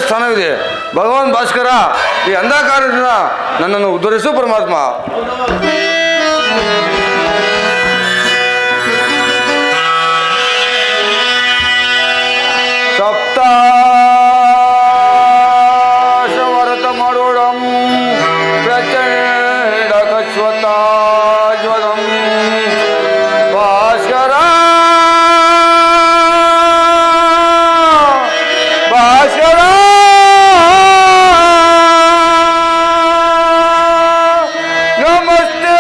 ಸ್ಥಾನವಿದೆ. ಭಗವಾನ್ ಭಾಸ್ಕರ, ಈ ಅಂಧಕಾರದಿಂದ ನನ್ನನ್ನು ಉದ್ಧರಿಸು ಪರಮಾತ್ಮ. ಸಪ್ತಾಶವರತ ಮರುಡಂ ಪ್ರಚಂಡ ಕಶ್ವತಾಜ್ವಲಂ ಭಾಸ್ಕರ ಭಾಸ್ಕರ ನಮಸ್ತೆ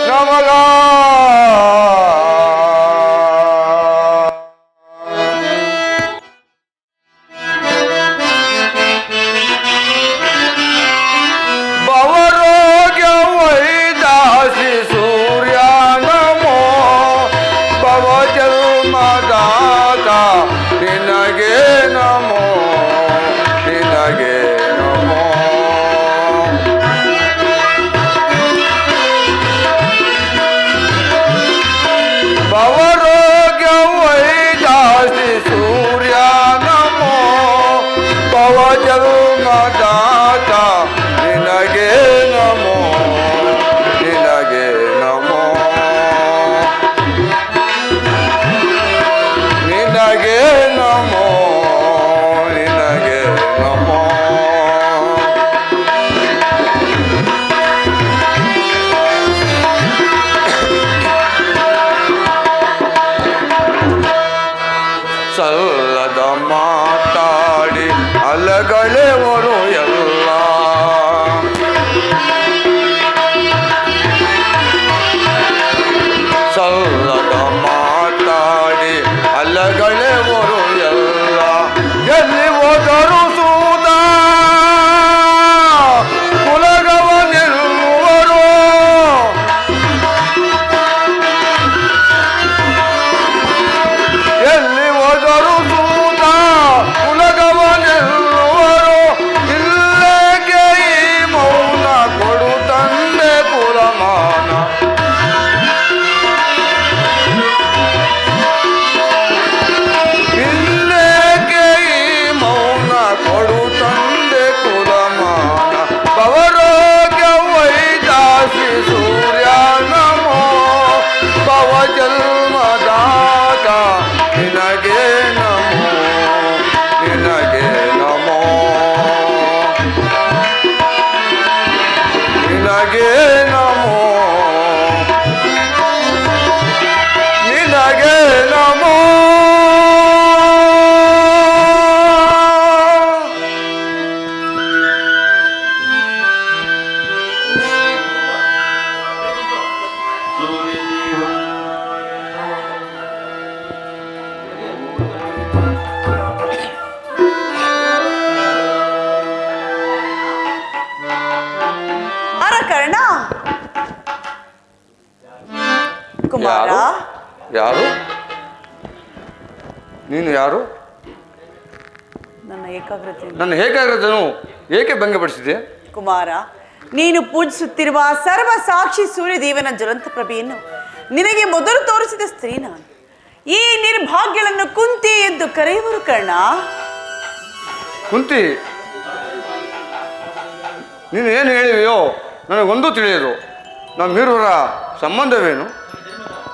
ನಮಗ ಸಲ್ಲದ ಮಾತಾಡಿ ಅಲಗಳೆವರು ಎಲ್ಲ ಸಲ್ಲದ ಮಾತಾಡಿ ಅಲಗಳೆವರು ಎಲ್ಲ ಎಲ್ಲಿ ಹೋದರು ಸೂದ ಕುಲಗವನಿರುವರು ಎಲ್ಲಿ ಹೋದರು ಸೂದ ಕುಲಗವನಿರುವರು ಇಲ್ಲೇಕೆ ಈ ಮೌನ ಕೊಡು ತಂದೆ ಕುಲಮಾನ ಇಲ್ಲೇಕೆ ಈ ಮೌನ ಕೊಡು ತಂದೆ ಕುಲಮಾನ ಪವರೋಗ್ಯ ವೈದಾಸಿ ಸೂರ್ಯ ನಮೋ ಪವ ಜನ್ಮದಾತ ನಿನಗೆ ನಮೋ ನಿನಗೆ ನಮೋ ನಿನಗೆ ನಮೋ ನಿನಗೆ ನಮೋ. ಅರಕರ್ಣ ಕುಮಾರ, ಯಾರು ನೀನು? ಯಾರು? ನನ್ನ ಏಕಾಗ್ರತೆ ನನ್ನ ಏಕಾಗ್ರತೆಯನ್ನು ಏಕೆ ಭಂಗಪಡಿಸಿದೆ? ಕುಮಾರ, ನೀನು ಪೂಜಿಸುತ್ತಿರುವ ಸರ್ವ ಸಾಕ್ಷಿ ಸೂರ್ಯದೇವನ ಜ್ವಲಂತ ಪ್ರಭೆಯನ್ನು ನಿನಗೆ ಮೊದಲು ತೋರಿಸಿದ ಸ್ತ್ರೀ ನಾನು. ಈ ನಿರ್ಭಾಗ್ಯಗಳನ್ನು ಕುಂತಿ ಎಂದು ಕರೆಯುವರು ಕರ್ಣ. ಕುಂತಿ, ನೀನು ಏನು ಹೇಳಿವೆಯೋ ನನಗೊಂದು ತಿಳಿಯದು. ನಮ್ಮಿರುವರ ಸಂಬಂಧವೇನು?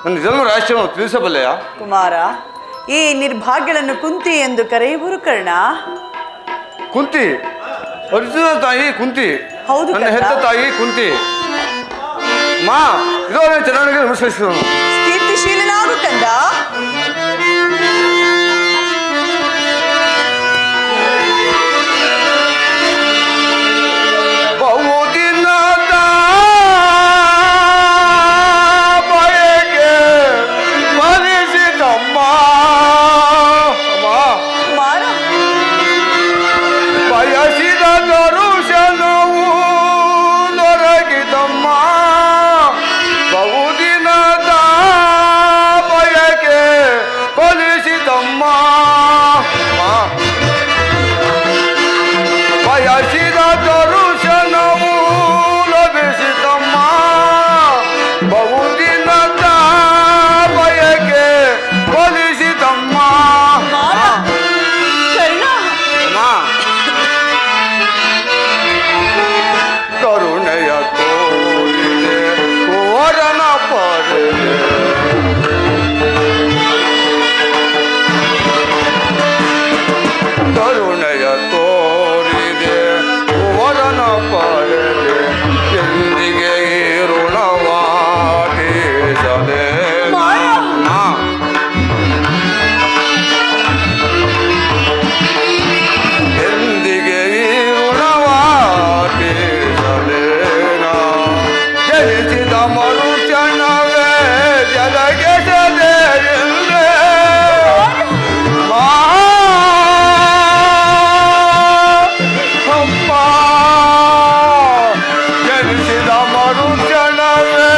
ನನ್ನ ಜನ್ಮ ರಹಸ್ಯವನ್ನು ತಿಳಿಸಬಲ್ಲೆಯಾ? ಕುಮಾರ, ಈ ನಿರ್ಭಾಗ್ಯಗಳನ್ನು ಕುಂತಿ ಎಂದು ಕರೆಯುವರು ಕರ್ಣ. ಕುಂತಿ, ಅರ್ಜುನ ತಾಯಿ ಕುಂತಿ, ಹೌದು ನನ್ನ ಕರ್ಣ. ಹೆತ್ತ ತಾಯಿ ಕುಂತಿ. ಮಾ, ಇದೋ ಚೆನ್ನಾಗಿ ನಮಸ್ಕರಿಸಿದನು. ಕೀರ್ತಿಶೀಲನಾಗು ಕಂದ. ಬಹುದಿನದ ಬಯಕೆ ಪಡೆದೆ ಕರುಣೆಯ ತೋರಿದೆ ವರನ ಪಡೆದೆ ಎಂದಿಗೆ ಈ ಋಣವಾಟಿಸದೆ ಎಂದಿಗೆ ಈ ಋಣವಾಟಿಸಲೇನ ಜನಿಸಿದ ಮರುಕ್ಷಣವೇ ಜಲಗೆಸದೆ ಎಂದೇ ಅಮ್ಮ ಜನಿಸಿದ ಮರುಕ್ಷಣವೇ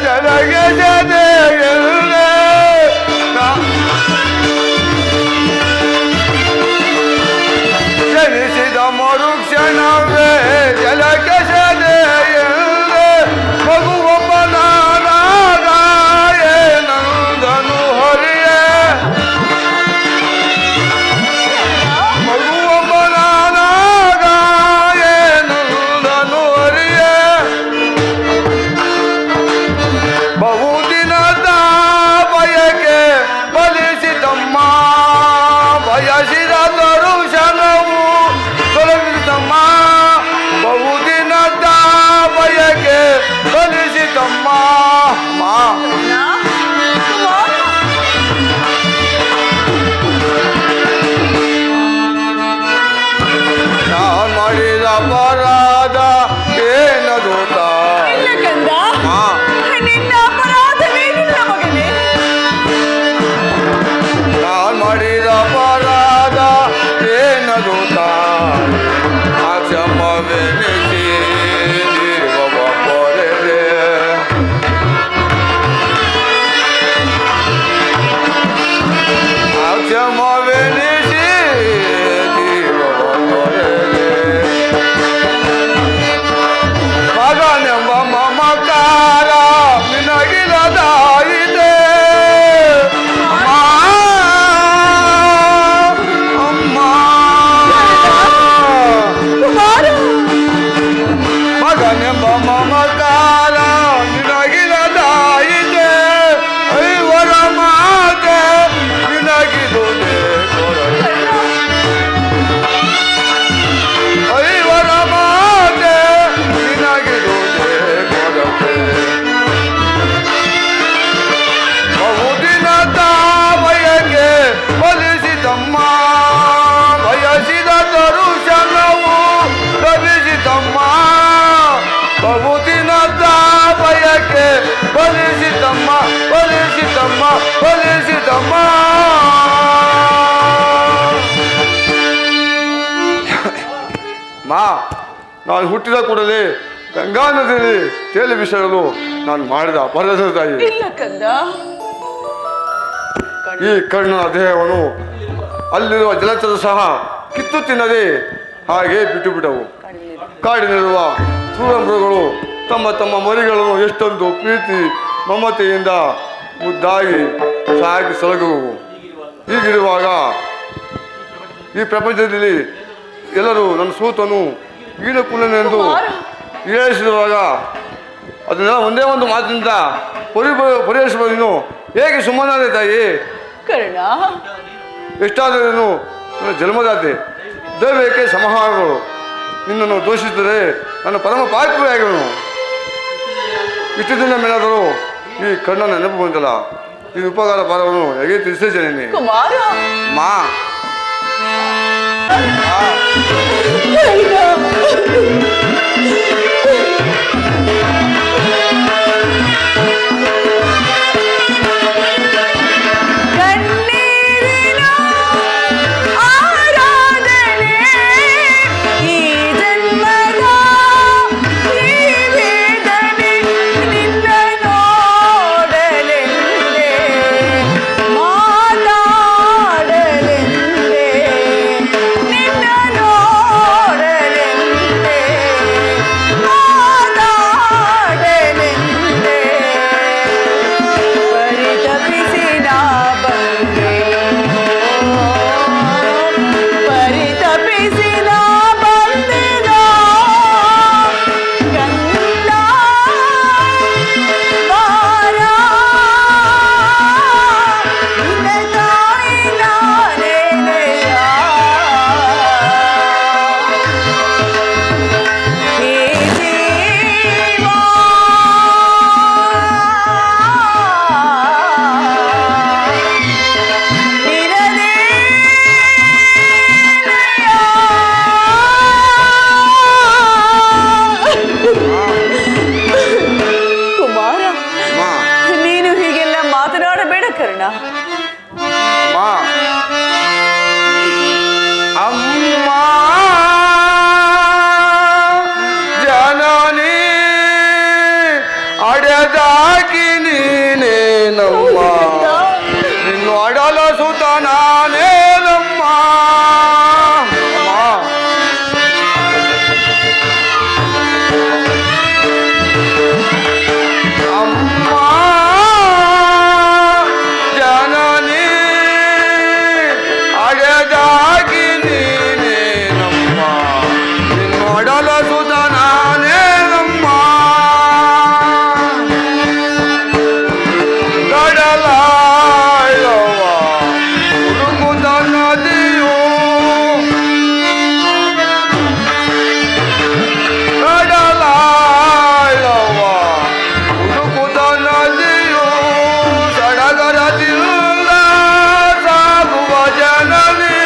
ಜಲಗೆಸದೆ ಎಂದೇ ಜನಿಸಿದ ಮರುಕ್ಷಣವೇ ಜಲಗೆಸದೆ ಎಂದೇ ಮಗುವೊಬ್ಬನಾದಾಯೇ ನಂದನು ಹರಿಯೇ ಮಗುವೊಬ್ಬನಾದಾಯೇ ನಂದನು ಹರಿಯೇ ಬಹುದಿನದ ಬಯಕೆ ಬಲಿಸಿತಮ್ಮ ಬಯಸಿದ ತರುಷನವು ತೊಲಗಿತಮ್ಮ ಬಹುದಿನದ ಬಯಕೆ ಬಲಿಸಿತಮ್ಮ ಮಾ ನಾನ್ ಮಾಡಿದ ಅಪರಾಧ ಏನದು ಇಲ್ಲ ಕಂದ, ನಿನ್ನ ಅಪರಾಧವೇನಿಲ್ಲ ಮಗನೇ. ನಾನ್ ಮಾಡಿದ ಅಪರಾಧ ಏನದು ಕ್ಷಮವೆನಿಸಿ ಜೀವವ ಪಡೆದೆ ಕ್ಷಮವೆನಿಸಿ ಜೀವವ ಪಡೆದೆ ಮಗನೆಂಬ ಮಮಕಾರ ನಿನಗಿಲ್ಲದಾಯಿತೆ ಅಮ್ಮ ಮಗನೆಂಬ ಮಮಕಾರ ನಿನಗಿಲ್ಲದಾಯಿತೆ ಐವರ ಮಾತೆ ನಿನಗಿದುದೆ ಕೊರತೆ ಐವರ ಮಾತೆ ನಿನಗಿದುದೆ ಕೊರತೆ ಬಹುದಿನದ ಬಯಕೆ ಬಲಿಸಿತಮ್ಮ ಬಯಸಿದ ತರುಷನವು ಲಭಿಸಿತಮ್ಮ ಬಹುದಿನದ ಬಯಕೆ ಬಲಿಸಿತಮ್ಮ ಬಲಿಸಿತಮ್ಮ ಬಲಿಸಿತಮ್ಮ ಮಾ ನಾನು ಹುಟ್ಟಿದ ಕೂಡಲೇ ಗಂಗಾ ನದಿಯಲ್ಲಿ ತೇಲಿ ಬಿಸರಲು ನಾನು ಮಾಡಿದ ಅಪರಾಧ ತಾಯಿ ಇಲ್ಲ ಕಂದ, ಈ ಕರ್ಣನ ದೇಹವನ್ನು ಅಲ್ಲಿರುವ ಜಲಚರ ಸಹ ಕಿತ್ತು ತಿನ್ನದೆ ಹಾಗೆ ಬಿಟ್ಟು ಬಿಟ್ಟವು ಕಾಡಿನಲ್ಲಿರುವ ಕ್ರೂರ ಮೃಗಗಳು ತಮ್ಮ ತಮ್ಮ ಮರಿಗಳನ್ನು ಎಷ್ಟೊಂದು ಪ್ರೀತಿ ಮಮತೆಯಿಂದ ಮುದ್ದಾಗಿ ಸಾಗಿ ಸಲಗುವು ಹೀಗಿರುವಾಗ ಈ ಪ್ರಪಂಚದಲ್ಲಿ ಎಲ್ಲರೂ ನನ್ನ ಸೂತನು ಈನಕುಲನೆಂದು ಹೇಳಿಸಿರುವಾಗ ಅದನ್ನೆಲ್ಲ ಒಂದೇ ಒಂದು ಮಾತಿನಿಂದ ಪರಿಹರಿಸಬಹುದು ಹೇಗೆ ಸುಮ್ಮನಾದೆ ತಾಯಿ ಕರ್ಣ. ಎಷ್ಟಾದರೂ ನನ್ನ ಜನ್ಮದಾತೆ ದೈವಕ್ಕೆ ಸಮಹಾರಗಳು ನಿನ್ನನ್ನು ದೋಷಿಸಿದರೆ ನನ್ನ ಪರಮ ಪಾಪಿಯಾಗಿವನು ಇಷ್ಟು ದಿನ ಮೇಲಾದರೂ ಈ ಕಣ್ಣ ನೆನಪು ಬಂತಲ್ಲ ಈ ಉಪಕಾರ ಭಾರವನ್ನು ಹೇಗೆ ತಿಳಿಸಿದ್ದೇನೆ ಕುಮಾರ ಮಾ ನಿನ್ನ ಕರ್ಣ. ಅಮ್ಮ ಜನನಿ ಅಡೆದಾಕಿ ನೀನೇ ನಮ್ಮ ನಿನ್ನು ಅಡಲ ಸುತ ನಾನೇ ನಮ್ಮ ಅಮ್ಮ ಜನನಿ ಅಡೆದಾಕಿ ನೀನೇ ನಮ್ಮ ನಿನ್ನು ಅಡಲ ಸುತ ನಾನೇ ನಮ್ಮ ಕಡಲಾಯವ ಹುಡುಕುದ ನದಿಯು ಕಡಲಾಯವ ಹುಡುಕುದ ನದಿಯು ಸಡಗರದಿಲ್ಲ ಸಾಗುವ ಜನನಿ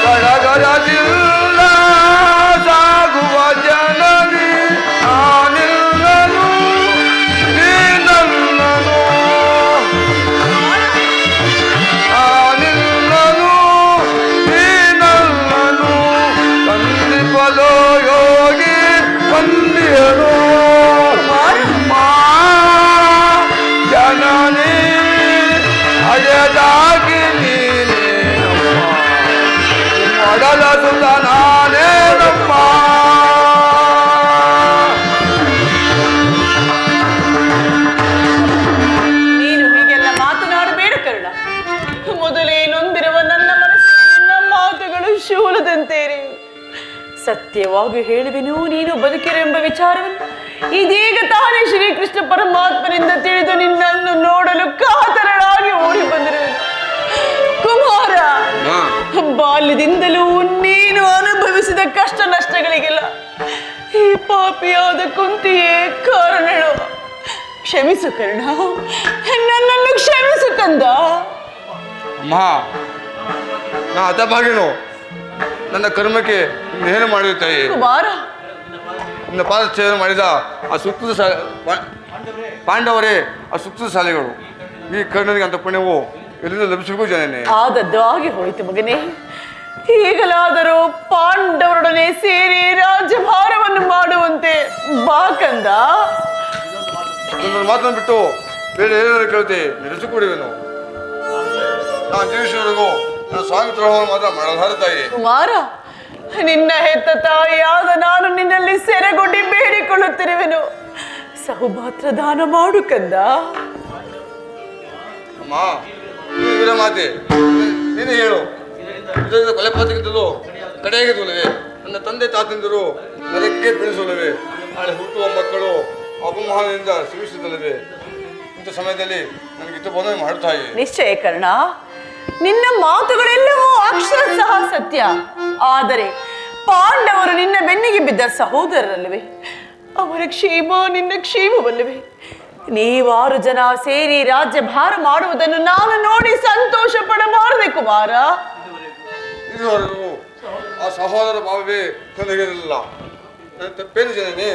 ಸಡಗರದಿಲ್ಲ ಸಾಗುವ ಜನನಿ ನಾನಿಲ್ಲನು ನೀನಲ್ಲನು ನಾನಿಲ್ಲನು ನೀನಲ್ಲನು ಕಂದಿಪಲೋ ಯೋಗಿ ಕಂದಿಯನು ಅಮ್ಮ ಜನನಿ ಅಜದಾಗಿ ನೀನೇ ಅಡಲ ಸುತ ನಾನೇ ನಮ್ಮ ನೀನು ಹೀಗೆಲ್ಲ ಮಾತನಾಡಬೇಡ ಕರ್ಣ. ಮೊದಲೇ ನೊಂದಿರುವ ನನ್ನ ಮನಸ್ಸಿಗೆ ನಿನ್ನ ಮಾತುಗಳು ಶೂಲದಂತೆ ಇವೆ. ಸತ್ಯವಾಗಿ ಹೇಳುವೆನು, ನೀನು ಬದುಕಿರೆಂಬ ವಿಚಾರವನ್ನು ಇದೀಗ ತಾನೇ ಶ್ರೀಕೃಷ್ಣ ಪರಮಾತ್ಮನಿಂದ ತಿಳಿದು ನಿನ್ನನ್ನು ನೋಡಲು ಕಾತರಳಾಗಿ ಓಡಿ ಬಂದಿರುವೆನು. ಕುಮಾರ, ಬಾಲ್ಯದಿಂದಲೂ ನೀನು ಅನುಭವಿಸಿದ ಕಷ್ಟ ನಷ್ಟಗಳಿಗೆಲ್ಲ ಈ ಪಾಪಿಯಾದ ಕುಂತಿಯೇ ಕಾರಣಳು. ಕ್ಷಮಿಸು ಕರ್ಣ, ನನ್ನನ್ನು ಕ್ಷಮಿಸು ಕಂದ. ಅಮ್ಮ ನಾ ಹತಭಾಗಿನು, ನನ್ನ ಕರ್ಮಕ್ಕೆ ಏನು ಮಾಡಿದ ತಾಯಿ. ಕುಮಾರ, ನಿನ್ನ ಪಾದಚ್ಛೇದನ ಮಾಡಿದ ಆ ಸುತ್ತದ ಪಾಂಡವರೇ ಆ ಸುತ್ತದ ಶಾಲೆಗಳು. ಈ ಕರ್ಣನಿಗೆ ಅಂತ ಪುಣ್ಯವು ಎಲ್ಲಿಂದ ಲಭಿಸಬೇಕು ಜನನೇ. ಆದದ್ದು ಆಗಿ ಹೋಯಿತು ಮಗನೇ. ಈಗಲಾದರೂ ಪಾಂಡವರೊಡನೆ ಸೇರಿ ರಾಜ್ಯಭಾರವನ್ನು ಮಾಡುವಂತೆ ಬಾ ಕಂದ. ನನ್ನ ಮಾತನ್ನು ಬಿಟ್ಟು ಬೇರೆ ಏನಾದ್ರು ಕೇಳ್ತೆ ನಡೆಸಿಕೊಡುವೆನು. ನಾನು ಜೀವಿಸುವವರೆಗೂ ನನ್ನ ಸ್ವಾಮಿ ದ್ರೋಹವನ್ನು ಮಾತ್ರ ಮಾಡಲಾರ ತಾಯಿ. ಕುಮಾರ, ನಿನ್ನ ಹೆತ್ತ ತಾಯಿಯಾದ ನಾನು ನಿನ್ನಲ್ಲಿ ಸೆರೆಗೊಂಡಿ ಬೇಡಿಕೊಳ್ಳುತ್ತಿರುವೆನು. ಸೌಭಾತ್ರ ದಾನ ಮಾಡು ಕಂದ. ಅಮ್ಮ ವೀರ ಮಾತೆ, ನೀನು ಹೇಳು, ಇದರಿಂದ ಕೊಲೆಪಾತಕ್ಕಿಂತಲೂ ಕಡೆಯಾಗಿರುವಲ್ಲವೇ? ನನ್ನ ತಂದೆ ತಾತಂದಿರು ನರಕ್ಕೆ ಬೀಳಿಸುವಲ್ಲವೇ? ನಾಳೆ ಹುಟ್ಟುವ ಮಕ್ಕಳು ಅಪಮಾನದಿಂದ ಶ್ರಮಿಸುತ್ತಲ್ಲವೇ? ಇಂಥ ಸಮಯದಲ್ಲಿ ನನಗೆ ಇಷ್ಟು ಬೋಧನೆ ಮಾಡುತ್ತಾಯಿ. ನಿಶ್ಚಯ ಕರ್ಣ, ನಿನ್ನ ಮಾತುಗಳೆಲ್ಲವೂ ಅಕ್ಷರ ಸಹ ಸತ್ಯ. ಆದರೆ ಪಾಂಡವರು ನಿನ್ನ ಬೆನ್ನಿಗೆ ಬಿದ್ದ ಸಹೋದರರಲ್ಲವೇ? ಅವರ ಕ್ಷೇಮ ನಿನ್ನ ಕ್ಷೇಮವಲ್ಲವೇ? ನೀವಾರು ಜನ ಸೇರಿ ರಾಜ್ಯ ಭಾರ ಮಾಡುವುದನ್ನು ನಾನು ನೋಡಿ ಸಂತೋಷ ಪಡಬಾರದೆ ಕುಮಾರ. ಇದುವರೆಗೂ ಆ ಸಹೋದರ ಭಾವವೇ ನನಗಿರಲಿಲ್ಲ. ನನ್ನ ತಪ್ಪೇನು ಜನನೇ?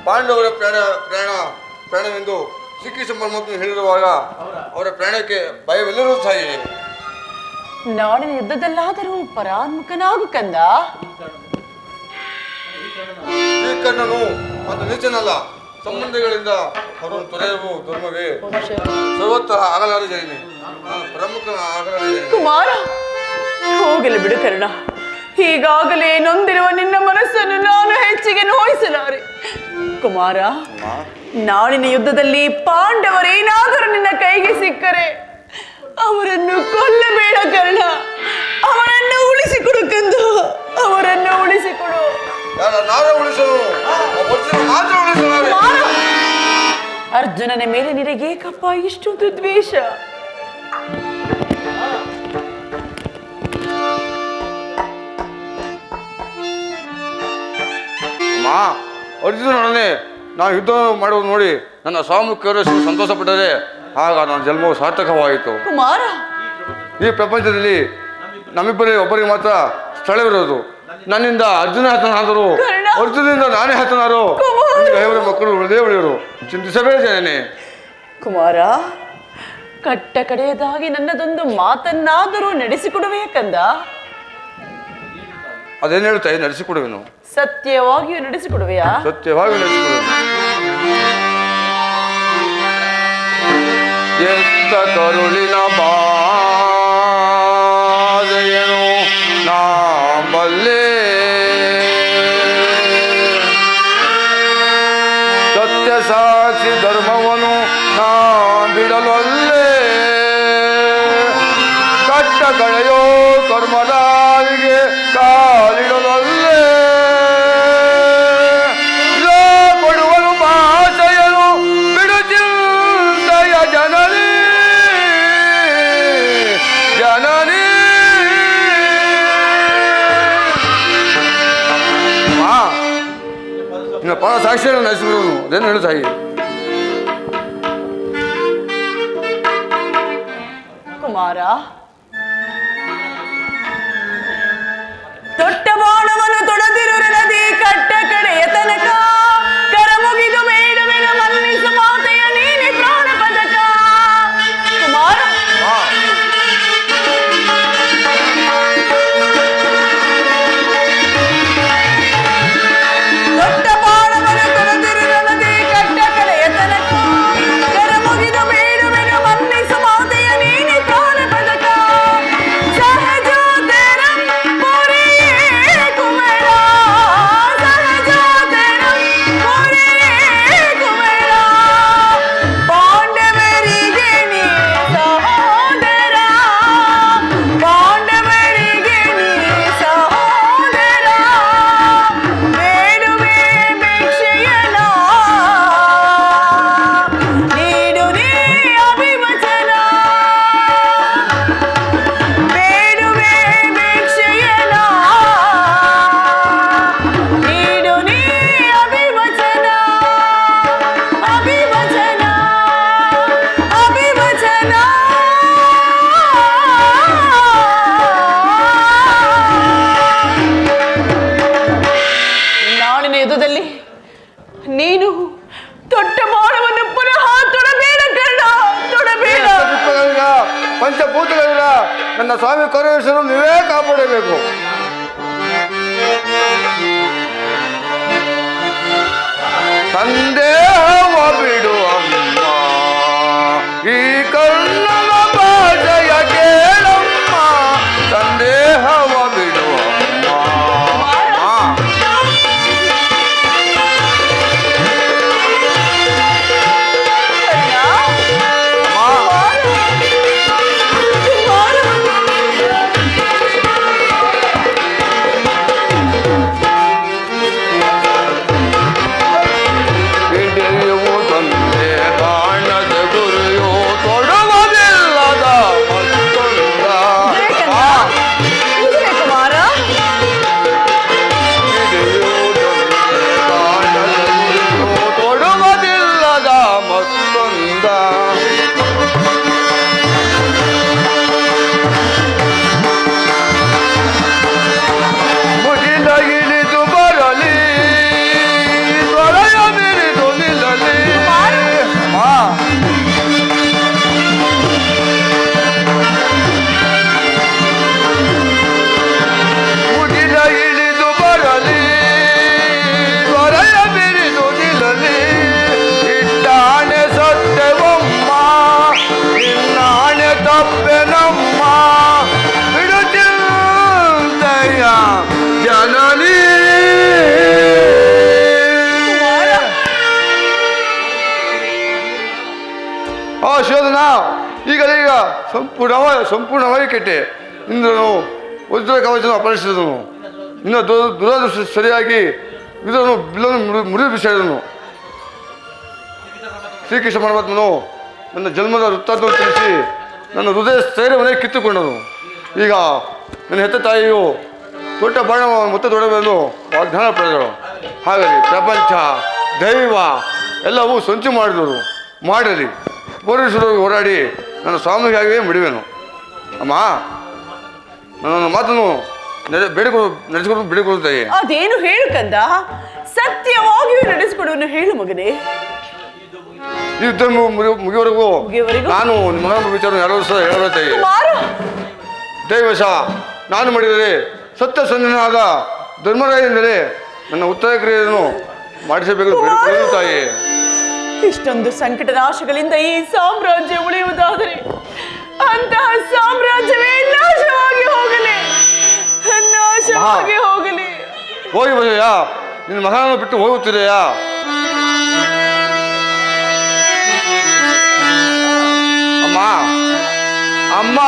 ಪಾಂಡವರ ಪ್ರಾಣವೆಂದು ಶ್ರೀಕೃಷ್ಣ ಪರಮಾತ್ಮ ಹೇಳಿರುವಾಗ ಅವರ ಪ್ರಾಣಕ್ಕೆ ಭಯವೆಲ್ಲರೂ ತಾಯಿ. ನಾಡಿನ ಯುದ್ಧದಲ್ಲಾದರೂ ಪರಾನ್ಮುಖನಾಗು ಕಂದ. ಈ ಕರ್ಣನು ಒಂದು ನೀಚನಲ್ಲ. ಸಂಬಂಧಗಳಿಂದ ಅವರನ್ನು ತೊರೆಯುವ ಧರ್ಮವೇ ಸರ್ವತ್ರ ಆಗಲಾರ ಜನನೇ. ನಾನು ಪ್ರಮುಖ ಆಗಲಾರ ಜನನೇ. ಕುಮಾರ, ಹೋಗಲಿ ಬಿಡು ಕರ್ಣ. ಈಗಾಗಲೇ ನೊಂದಿರುವ ನಿನ್ನ ಮನಸ್ಸನ್ನು ನಾನು ಹೆಚ್ಚಿಗೆ ನೋಯಿಸಲಾರೆ. ಕುಮಾರ, ನಾಳಿನ ಯುದ್ಧದಲ್ಲಿ ಪಾಂಡವರೇನಾದರೂ ನಿನ್ನ ಕೈಗೆ ಸಿಕ್ಕರೆ ಅವರನ್ನು ಕೊಲ್ಲಬೇಡ ಕರ್ಣ. ಅವರನ್ನು ಉಳಿಸಿಕೊಡು ಕಂದು, ಅವರನ್ನು ಉಳಿಸಿಕೊಡು. ಅರ್ಜುನನ ಮೇಲೆ ನಿನಗೇಕಪ್ಪ ಇಷ್ಟೊಂದು ದ್ವೇಷ? ಅರ್ಜುನನೊಡನೆ ನಾನು ಯುದ್ಧ ಮಾಡುವುದು ನೋಡಿ ನನ್ನ ಸಾಮುಖ್ಯರು ಸಂತೋಷ ಪಟ್ಟರೆ ಆಗ ನನ್ನ ಜನ್ಮವು ಸಾರ್ಥಕವಾಯಿತು. ಕುಮಾರ, ಈ ಪ್ರಪಂಚದಲ್ಲಿ ನಮ್ಮಿಬ್ಬರಿಗೆ ಒಬ್ಬರಿಗೆ ಮಾತ್ರ ಸ್ಥಳವಿರೋದು. ನನ್ನಿಂದ ಅರ್ಜುನ ಹತನಾದರು, ಅರ್ಜುನದಿಂದ ನಾನೇ ಹತನಾರು. ಐವರ ಮಕ್ಕಳು ಉಳಿದೇ ಉಳಿಯರು, ಚಿಂತಿಸಬೇಡ ಜನನೇ. ಕುಮಾರ, ಕಟ್ಟ ಕಡೆಯದಾಗಿ ನನ್ನದೊಂದು ಮಾತನ್ನಾದರೂ ನಡೆಸಿಕೊಡುವೆಯೇ ಕಂದ? ಅದೇನು ಹೇಳ್ತಾಯಿ, ನಡೆಸಿಕೊಡುವೆನು. ಸತ್ಯವಾಗಿಯೂ ನಡೆಸಿಕೊಡುವೆಯಾ? ಸತ್ಯವಾಗಿ ನಡೆಸಿಕೊಡುವೆನು. ಎತ್ತ ಕರುಳಿನ ಬಾಧೆಯನು ನಾ ಬಲ್ಲೆ, ಸತ್ಯ ಸಾಕ್ಷಿ ಧರ್ಮವನು ನಾ ಬಿಡಲೊಲ್ಲೆ, ಕಟ್ಟ ಕಳೆಯೋ ಕರ್ಮದಾರಿಗೆ ಕಾಲಿಡಲೊಲ್ಲೆ, ಕೊಡುವನು ಭಾಷೆಯನು ಬಿಡುಚಿಂತೆಯ ಜನನಿ ಜನನಿ. ನಿನ್ನ ಪರ ಸಾಕ್ಷಿಯನ್ನು ನಡೆಸಿಬಿಡುವನು, ಅದೇನು ಹೇಳು ತಾಯಿ. ಕುಮಾರ, ದೊಡ್ಡ ಬಾಣವನ್ನು ತೊಡದಿರುರದಿ ಕಟ್ಟ ಕಡೆಯ ತನಕ ಕರ ಮುಗಿದು ಬೇಡುವೆನ ಮನ್ನಿಸು ಮಾತೆಯ ನೀನೆ ಪ್ರಾಣ ಪದಕ. ಕುಮಾರ, ದೊಡ್ಡ ಬಾಣವನ್ನು ತೊಡದಿರುರದಿ ಕಟ್ಟ ಕಡೆಯ ತನಕ ಕರ ಮುಗಿದು ಬೇಡುವೆನ ಮನ್ನಿಸು ಮಾತೆಯ ನೀನೆ ಪ್ರಾಣ ಪದಕ. ಸಹಜ ತೆರಂ ಪೊರೆಯೇ ಕುಮೆರ, ಸಹಜ ತೆರಂ ಪೊರೆಯೇ ಕುಮೆರ, ಪಾಂಡವರಿಗೆ ನೀ ಸಹೋದರ, ಪಾಂಡವರಿಗೆ ನೀ ಸಹೋದರ, ಬೇಡುವೆ ಭಿಕ್ಷೆಯನ ನೀಡು ನೀ ಅಭಿವಚನ, ಬೇಡುವೆ ಭಿಕ್ಷೆಯನ ನೀಡು ನೀ ಅಭಿವಚನ, ಅಭಿವಚನ ಅಭಿವಚನ. ನಾಳಿನ ಯುದ್ಧದಲ್ಲಿ ನೀನು ದೊಡ್ಡ ಬಾಣವನ್ನು ಪುನಃ ತೊಡಬೇಡ ಕರ್ಣ, ತೊಡಬೇಡ. ಪಂಚಭೂತಗಳಿಲ್ಲ, ನನ್ನ ಸ್ವಾಮಿ ಕರುಣೇಶ್ವರ ನೀವೇ ಕಾಪಾಡಬೇಕು. ಸಂದೇಹವ ಬಿಡು ಅಮ್ಮ, ಈ ಕರ್ಣನ ಭಾಷೆಯ ಕೇಳಮ್ಮ, ಸಂದೇಹವ ಬಿಡು ಅಮ್ಮ. ಹಿಡಿಯುವು ತಂದೆ ಬಾಣದ ಗುರಿಯು ತೊಡುವುದಿಲ್ಲದ ಮತ್ತೊಂದ. ಕುಮಾರ, ಹಿಡಿಯುವುದು ಬಾಣದ ಗುರಿಯು ತೊಡುವುದಿಲ್ಲದ ಮತ್ತೊಂದ. ಮುಗಿಲ ಇಳಿದು ಬರಲಿ, ತೊಳೆಯ ಬಿರಿದು ನಿಲ್ಲಲಿ. ಮುಗಿಲ ಇಳಿದು ಬರಲಿ, ತೊಳೆಯ ಬಿರಿದು ನಿಲ್ಲಲಿ. ಇಟ್ಟಾಣೆ ಸತ್ಯವಮ್ಮ, ಇನ್ನಾಣೆ ತಪ್ಪೆನಮ್ಮ, ಬಿಡುಚಿಂತೆಯ ಜನನಿ. ಆ ಶೋಧನ ಈಗ ಸಂಪೂರ್ಣವಾಗಿ ಕೆಟ್ಟೆ. ಇಂದ್ರನು ವಜ್ರ ಕವಚನ ಅಪಹರಿಸಿದನು. ಇನ್ನು ದುರಾದೃಷ್ಟ ಸರಿಯಾಗಿ ಇದನ್ನು ಬಿಲ್ಲನ್ನು ಮುರಿದು ಬಿಸಾಡಿದನು. ಶ್ರೀಕೃಷ್ಣ ಪರಮಾತ್ಮನು ನನ್ನ ಜನ್ಮದ ವೃತ್ತಾಂತವನ್ನು ತಿಳಿಸಿ ನನ್ನ ಹೃದಯ ಸ್ಥೈರ್ಯವನ್ನೇ ಕಿತ್ತುಕೊಂಡನು. ಈಗ ನನ್ನ ಹೆತ್ತ ತಾಯಿಯು ದೊಡ್ಡ ಬಾಣ ಮತ್ತೆ ದೊಡ್ಡವೆಂದು ವಾಗ್ದಾನ ಪಡೆದಳು. ಹಾಗಲಿ ಪ್ರಪಂಚ ದೈವ ಎಲ್ಲವೂ ಸಂಚು ಮಾಡಿದರು. ಮಾಡಲಿ, ಪೊಲೀಸರು ಹೋರಾಡಿ ನನ್ನ ಸ್ವಾಮಿಗಾಗಿಯೇ ಮುಡಿವೆನು. ಅಮ್ಮ, ನನ್ನ ಮಾತನ್ನು ನಡೆಸಿಕೊಂಡು ಬಿಡಿಕೊಳ್ಳುತ್ತಾಯಿ. ಅದೇನು ಹೇಳು ಕಂದ, ಸತ್ಯವಾಗಿಯೂ ನಡೆಸಿಕೊಡು ವಿಚಾರವನ್ನು ಹೇಳು ಮಗನೇ. ಯುದ್ಧ ಮುಗಿಯುವವರೆಗೂ ನಾನು ನಿಮ್ಮ ಮಗನ ವಿಚಾರ ಹೇಳಬತ್ತೆ. ದೈವಶ ನಾನು ಮಾಡಿದರೆ ಸತ್ಯ ಸಂಜನಾದ ಧರ್ಮರಾಯನೆಂದರೆ ನನ್ನ ಉತ್ತರ ಕ್ರಿಯೆಯನ್ನು ಮಾಡಿಸಬೇಕು ತಾಯಿ. ಇಷ್ಟೊಂದು ಸಂಕಟ ನಾಶಗಳಿಂದ ಈ ಸಾಮ್ರಾಜ್ಯ ಉಳಿಯುವುದಾದರೆ ಅಂತಹ ಸಾಮ್ರಾಜ್ಯವೇ ನಾಶವಾಗಿ ಹೋಗಲಿ, ನಾಶವಾಗಿ ಹೋಗಲಿ. ಹೋಗಿ ಬದೆಯಾ, ನಿನ್ನ ಮಗನನ್ನು ಬಿಟ್ಟು ಹೋಗುತ್ತಿದೆಯಾ? ಅಮ್ಮ ಅಮ್ಮ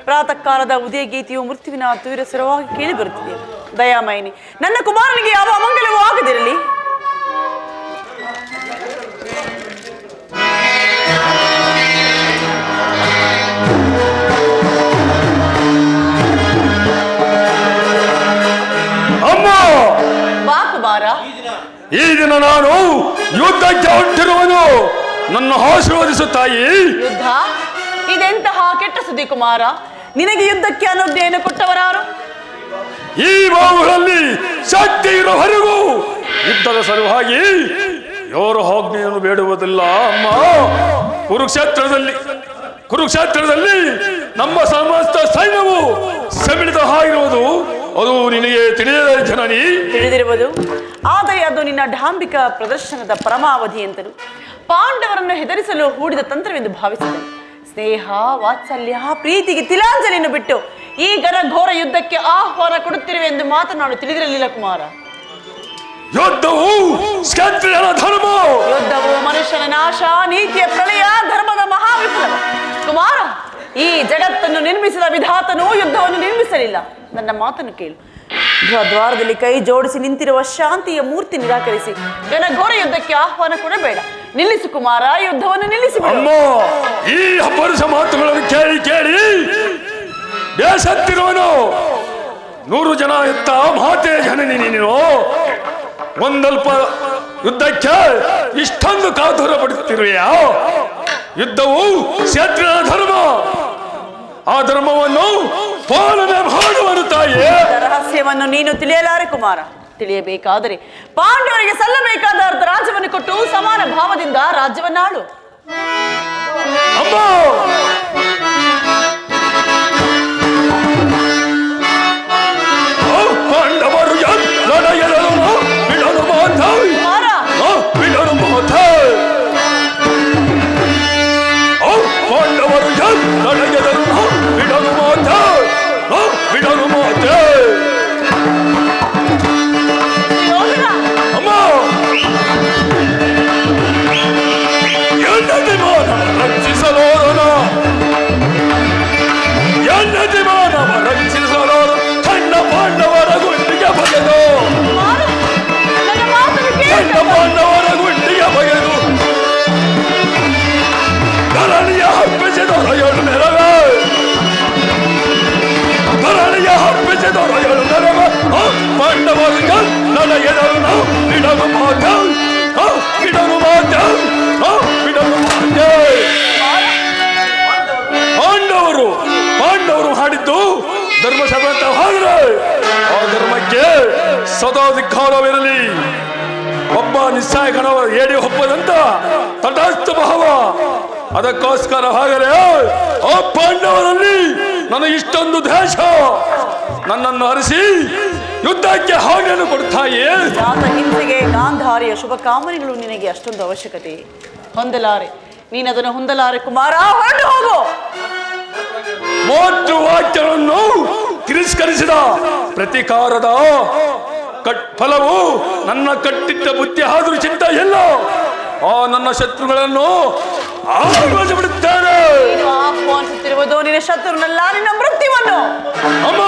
ಪ್ರಾತಃ ಕಾಲದ ಉದಯ ಗೀತೆಯು ಮೃತ್ಯುವಿನ ತುಯಿರ ಸರವಾಗಿ ಕೇಳಿ ಬರುತ್ತಿದೆ. ದಯಾಮಯಿನಿ, ನನ್ನ ಕುಮಾರನಿಗೆ ಯಾವ ಅಮಂಗಲವೂ ಆಗದಿರಲಿ. ಈ ದಿನ ನಾನು ಯುದ್ಧಕ್ಕೆ ಹೊಂಟಿರುವನು. ನನ್ನ ಆಶೀರ್ವದಿಸು ತಾಯಿ. ಯುದ್ಧ? ಇದೆಂತಹ ಕೆಟ್ಟ ಸುದ್ದಿ ಕುಮಾರ. ನಿನಗೆ ಯುದ್ಧಕ್ಕೆ ಅನುಜ್ಞೆಯನ್ನು ಕೊಟ್ಟವರಾರು? ಈ ಬಾವುಗಳಲ್ಲಿ ಶಕ್ತಿ ಇರುವವರೆಗೂ ಯುದ್ಧದ ಸಲುವಾಗಿ ಯಾರು ಆಜ್ಞೆಯನ್ನು ಬೇಡುವುದಿಲ್ಲ ಅಮ್ಮ. ಕುರುಕ್ಷೇತ್ರದಲ್ಲಿ ನಮ್ಮ ಸಮಸ್ತ ಸೈನ್ಯವು ಸಮಿಳಿತ ಆಗಿರುವುದು ಅದು ನಿನಗೆ ತಿಳಿಯದ ಜನನಿ. ತಿಳಿದಿರುವುದು, ಆದರೆ ಅದು ನಿನ್ನ ಡಾಂಬಿಕ ಪ್ರದರ್ಶನದ ಪರಮಾವಧಿ ಎಂತಲೂ ಪಾಂಡವರನ್ನು ಹೆದರಿಸಲು ಹೂಡಿದ ತಂತ್ರವೆಂದು ಭಾವಿಸಿದೆ. ಸ್ನೇಹ, ವಾತ್ಸಲ್ಯ, ಪ್ರೀತಿಗೆ ತಿಲಾಂಜಲಿಯನ್ನು ಬಿಟ್ಟು ಈ ಘೋರ ಯುದ್ಧಕ್ಕೆ ಆಹ್ವಾನ ಕೊಡುತ್ತಿರುವೆ ಎಂದು ಮಾತನಾಡು ತಿಳಿದಿರಲಿಲ್ಲ ಕುಮಾರ. ಯುದ್ಧವು ಕ್ಷತ್ರಿಯನ ಧರ್ಮ. ಯುದ್ಧವು ಮನುಷ್ಯನ ನಾಶ, ನೀತಿಯ ಪ್ರಳಯ, ಧರ್ಮದ ಮಹಾವಿಫಲವ. ಕುಮಾರ, ಈ ಜಗತ್ತನ್ನು ನಿರ್ಮಿಸಿದ ವಿಧಾತನು ಯುದ್ಧವನ್ನು ನಿರ್ಮಿಸಲಿಲ್ಲ. ನನ್ನ ಮಾತನ್ನು ಕೇಳು. ದ್ವಾರದಲ್ಲಿ ಕೈ ಜೋಡಿಸಿ ನಿಂತಿರುವ ಶಾಂತಿಯ ಮೂರ್ತಿ ನಿರಾಕರಿಸಿ ಘೋರ ಯುದ್ಧಕ್ಕೆ ಆಹ್ವಾನ ಕೊಡಬೇಡ. ನಿಲ್ಲಿಸು ಕುಮಾರ, ಯುದ್ಧವನ್ನು ನಿಲ್ಲಿಸಿ. ಅಮ್ಮ, ಈ ಅಪರುಷ ಮಾತುಗಳನ್ನು ಕೇಳಿ ಕೇಳಿ ಬೇಸತ್ತಿರುವನು. 100 ಜನ ಎತ್ತ ಮಾತೆ ಜನನಿ ನೀನು ಒಂದಲ್ಪ ಯುದ್ಧಕ್ಕೆ ಇಷ್ಟೊಂದು ಕಾತುರ ಪಡುತ್ತಿರುವೆಯಾ? ಯುದ್ಧವು ಕ್ಷತ್ರಿಯ ಧರ್ಮ. ಆ ಧರ್ಮವನ್ನು ಪಾಲನೆ ಮಾಡುವನು ತಾಯಿ. ರಹಸ್ಯವನ್ನು ನೀನು ತಿಳಿಯಲಾರೆ ಕುಮಾರ. ತಿಳಿಯಬೇಕಾದರೆ ಪಾಂಡವರಿಗೆ ಸಲ್ಲಬೇಕಾದ ಅರ್ಧ ರಾಜ್ಯವನ್ನು ಕೊಟ್ಟು ಸಮಾನ ಭಾವದಿಂದ ರಾಜ್ಯವನ್ನಾಳು. ಅಮ್ಮ, ಪಾಂಡವರು ನಡೆಯಲು ಬಿಡಲು ಮಾತಾಯಿ ಬಿಡಲು ಮಾತಾಯಿ ಪಾಂಡವರು ನಡೆಯಲು ಬಿಡಲು ಮಾತಾಯಿ ಬಿಡಲು ಮಾತಾಯಿ. ಅಮ್ಮ, ಎನ್ನದಿ ಮಾನವ ರಕ್ಷಿಸಲೋರನ ಎನ್ನದಿ ಮಾನವ ರಕ್ಷಿಸಲೋರು ತನ್ನ ಪಾಂಡವರ ಗುಂಡಿಗೆ ಬಗೆದು ತನ್ನ ಪಾಂಡವರ ಗುಂಡಿಗೆ ಬಗೆದು ಧರಣಿಯ ಹಬ್ಬಿಸಿದೊರೆಯಲು ನೆರವೇ ಧರಣಿಯ ಹಬ್ಬಿಸಿದೊರೆಯಲು ನೆರವೇ ಪಾಂಡವರಿಗೆ ನನಗೆದನು ಬಿಡಲು ಮಾತೆ ಬಿಡಲು ಮಾತೆ ಬಿಡಲು ಮಾತೆ. ಪಾಂಡವರು ಮಾಡಿದ್ದು ಧರ್ಮಸಭೆ ಅಂತ ಹೋದ್ರೆ ಆ ಧರ್ಮಕ್ಕೆ ಸದಾ ಧಿಕ್ಕಾರವಿರಲಿ. ಒಬ್ಬ ನಿಸ್ಸಾಯಕನವ ಏಡಿ ಒಪ್ಪದಂತ ತಟಸ್ಥ ಭಾವ. ಅದಕ್ಕೋಸ್ಕರ ಹಾಗರೆ ಆ ಪಾಂಡವರಲ್ಲಿ ನನಗೆ ಇಷ್ಟೊಂದು ದೇಶ ನನ್ನನ್ನು ಅರಿಸಿ ಯುದ್ಧಕ್ಕೆ ಆಜ್ಞೆಯನ್ನು ಕೊಡ್ತಾಯೇ. ಹಿಂಸೆಗೆ ಗಾಂಧಾರಿಯ ಶುಭ ಕಾಮನೆಗಳು ನಿನಗೆ ಅಷ್ಟೊಂದು ಅವಶ್ಯಕತೆ ಹೊಂದಲಾರೆ. ನೀನದನ್ನು ಹೊಂದಲಾರೆ ಕುಮಾರ, ಹೊರಟು ಹೋಗು. ಮೂರು ವಾಕ್ಯಗಳನ್ನು ತಿರಸ್ಕರಿಸಿದ ಪ್ರತಿಕಾರದ ಫಲವು ನನ್ನ ಕಟ್ಟಿಟ್ಟ ಬುದ್ಧಿ ಆದರೂ ಚಿಂತ ಇಲ್ಲ. ಆ ನನ್ನ ಶತ್ರುಗಳನ್ನು ಬಿಡುತ್ತೇನೆ. ಆಹ್ವಾನಿಸುತ್ತಿರುವುದು ನಿನ್ನ ಶತ್ರುನಲ್ಲ, ನಿನ್ನ ಮೃತ್ಯುವನ್ನು. ಅಮ್ಮ,